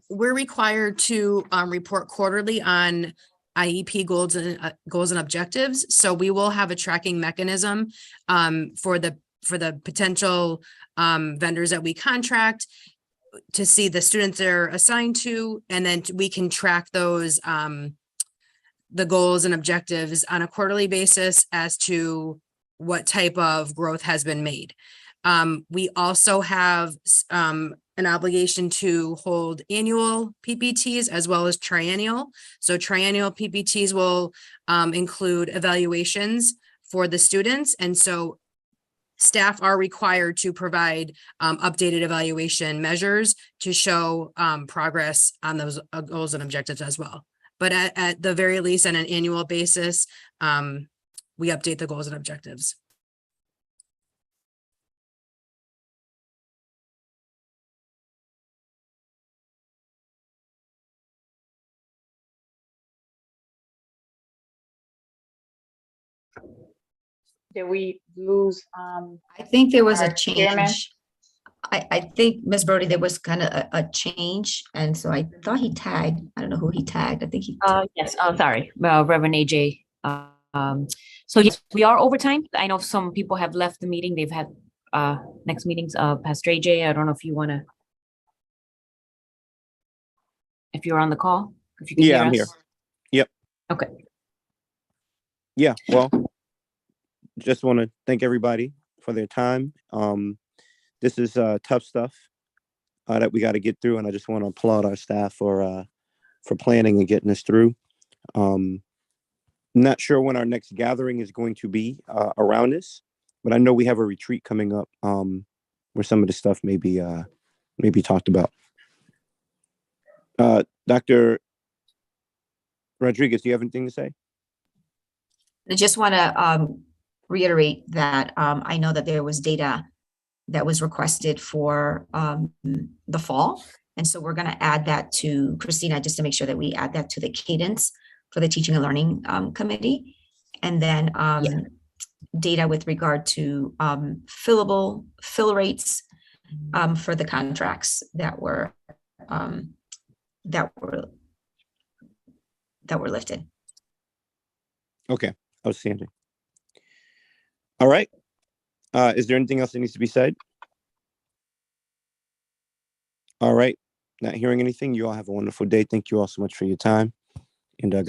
we're required to report quarterly on IEP goals and objectives. So we will have a tracking mechanism for the potential vendors that we contract to see the students they're assigned to, and then we can track those the goals and objectives on a quarterly basis as to what type of growth has been made. We also have an obligation to hold annual PPTs as well as triennial. So triennial PPTs will include evaluations for the students. And so staff are required to provide updated evaluation measures to show progress on those goals and objectives as well. But at the very least, on an annual basis, we update the goals and objectives. Did we lose? I think there was our a chairman? change. I think, Ms. Brody, there was kind of a change. And so I thought he tagged, I don't know who he tagged. I think he. Yes, sorry, Reverend AJ. So yes, we are overtime. I know some people have left the meeting. They've had next meetings. Pastor AJ, I don't know if you want to, if you're on the call, if you can hear Yeah, I'm us. here. Yep. Okay. Yeah, well, just want to thank everybody for their time. This is tough stuff that we got to get through, and I just want to applaud our staff for planning and getting us through. Not sure when our next gathering is going to be around this, but I know we have a retreat coming up where some of the stuff may be talked about. Dr. Rodriguez, do you have anything to say? I just want to reiterate that I know that there was data that was requested for the fall. And so we're going to add that to Christina, just to make sure that we add that to the cadence for the Teaching and Learning Committee. And then data with regard to fill rates for the contracts that were lifted. Okay, outstanding. All right. Is there anything else that needs to be said? All right. Not hearing anything. You all have a wonderful day. Thank you all so much for your time. And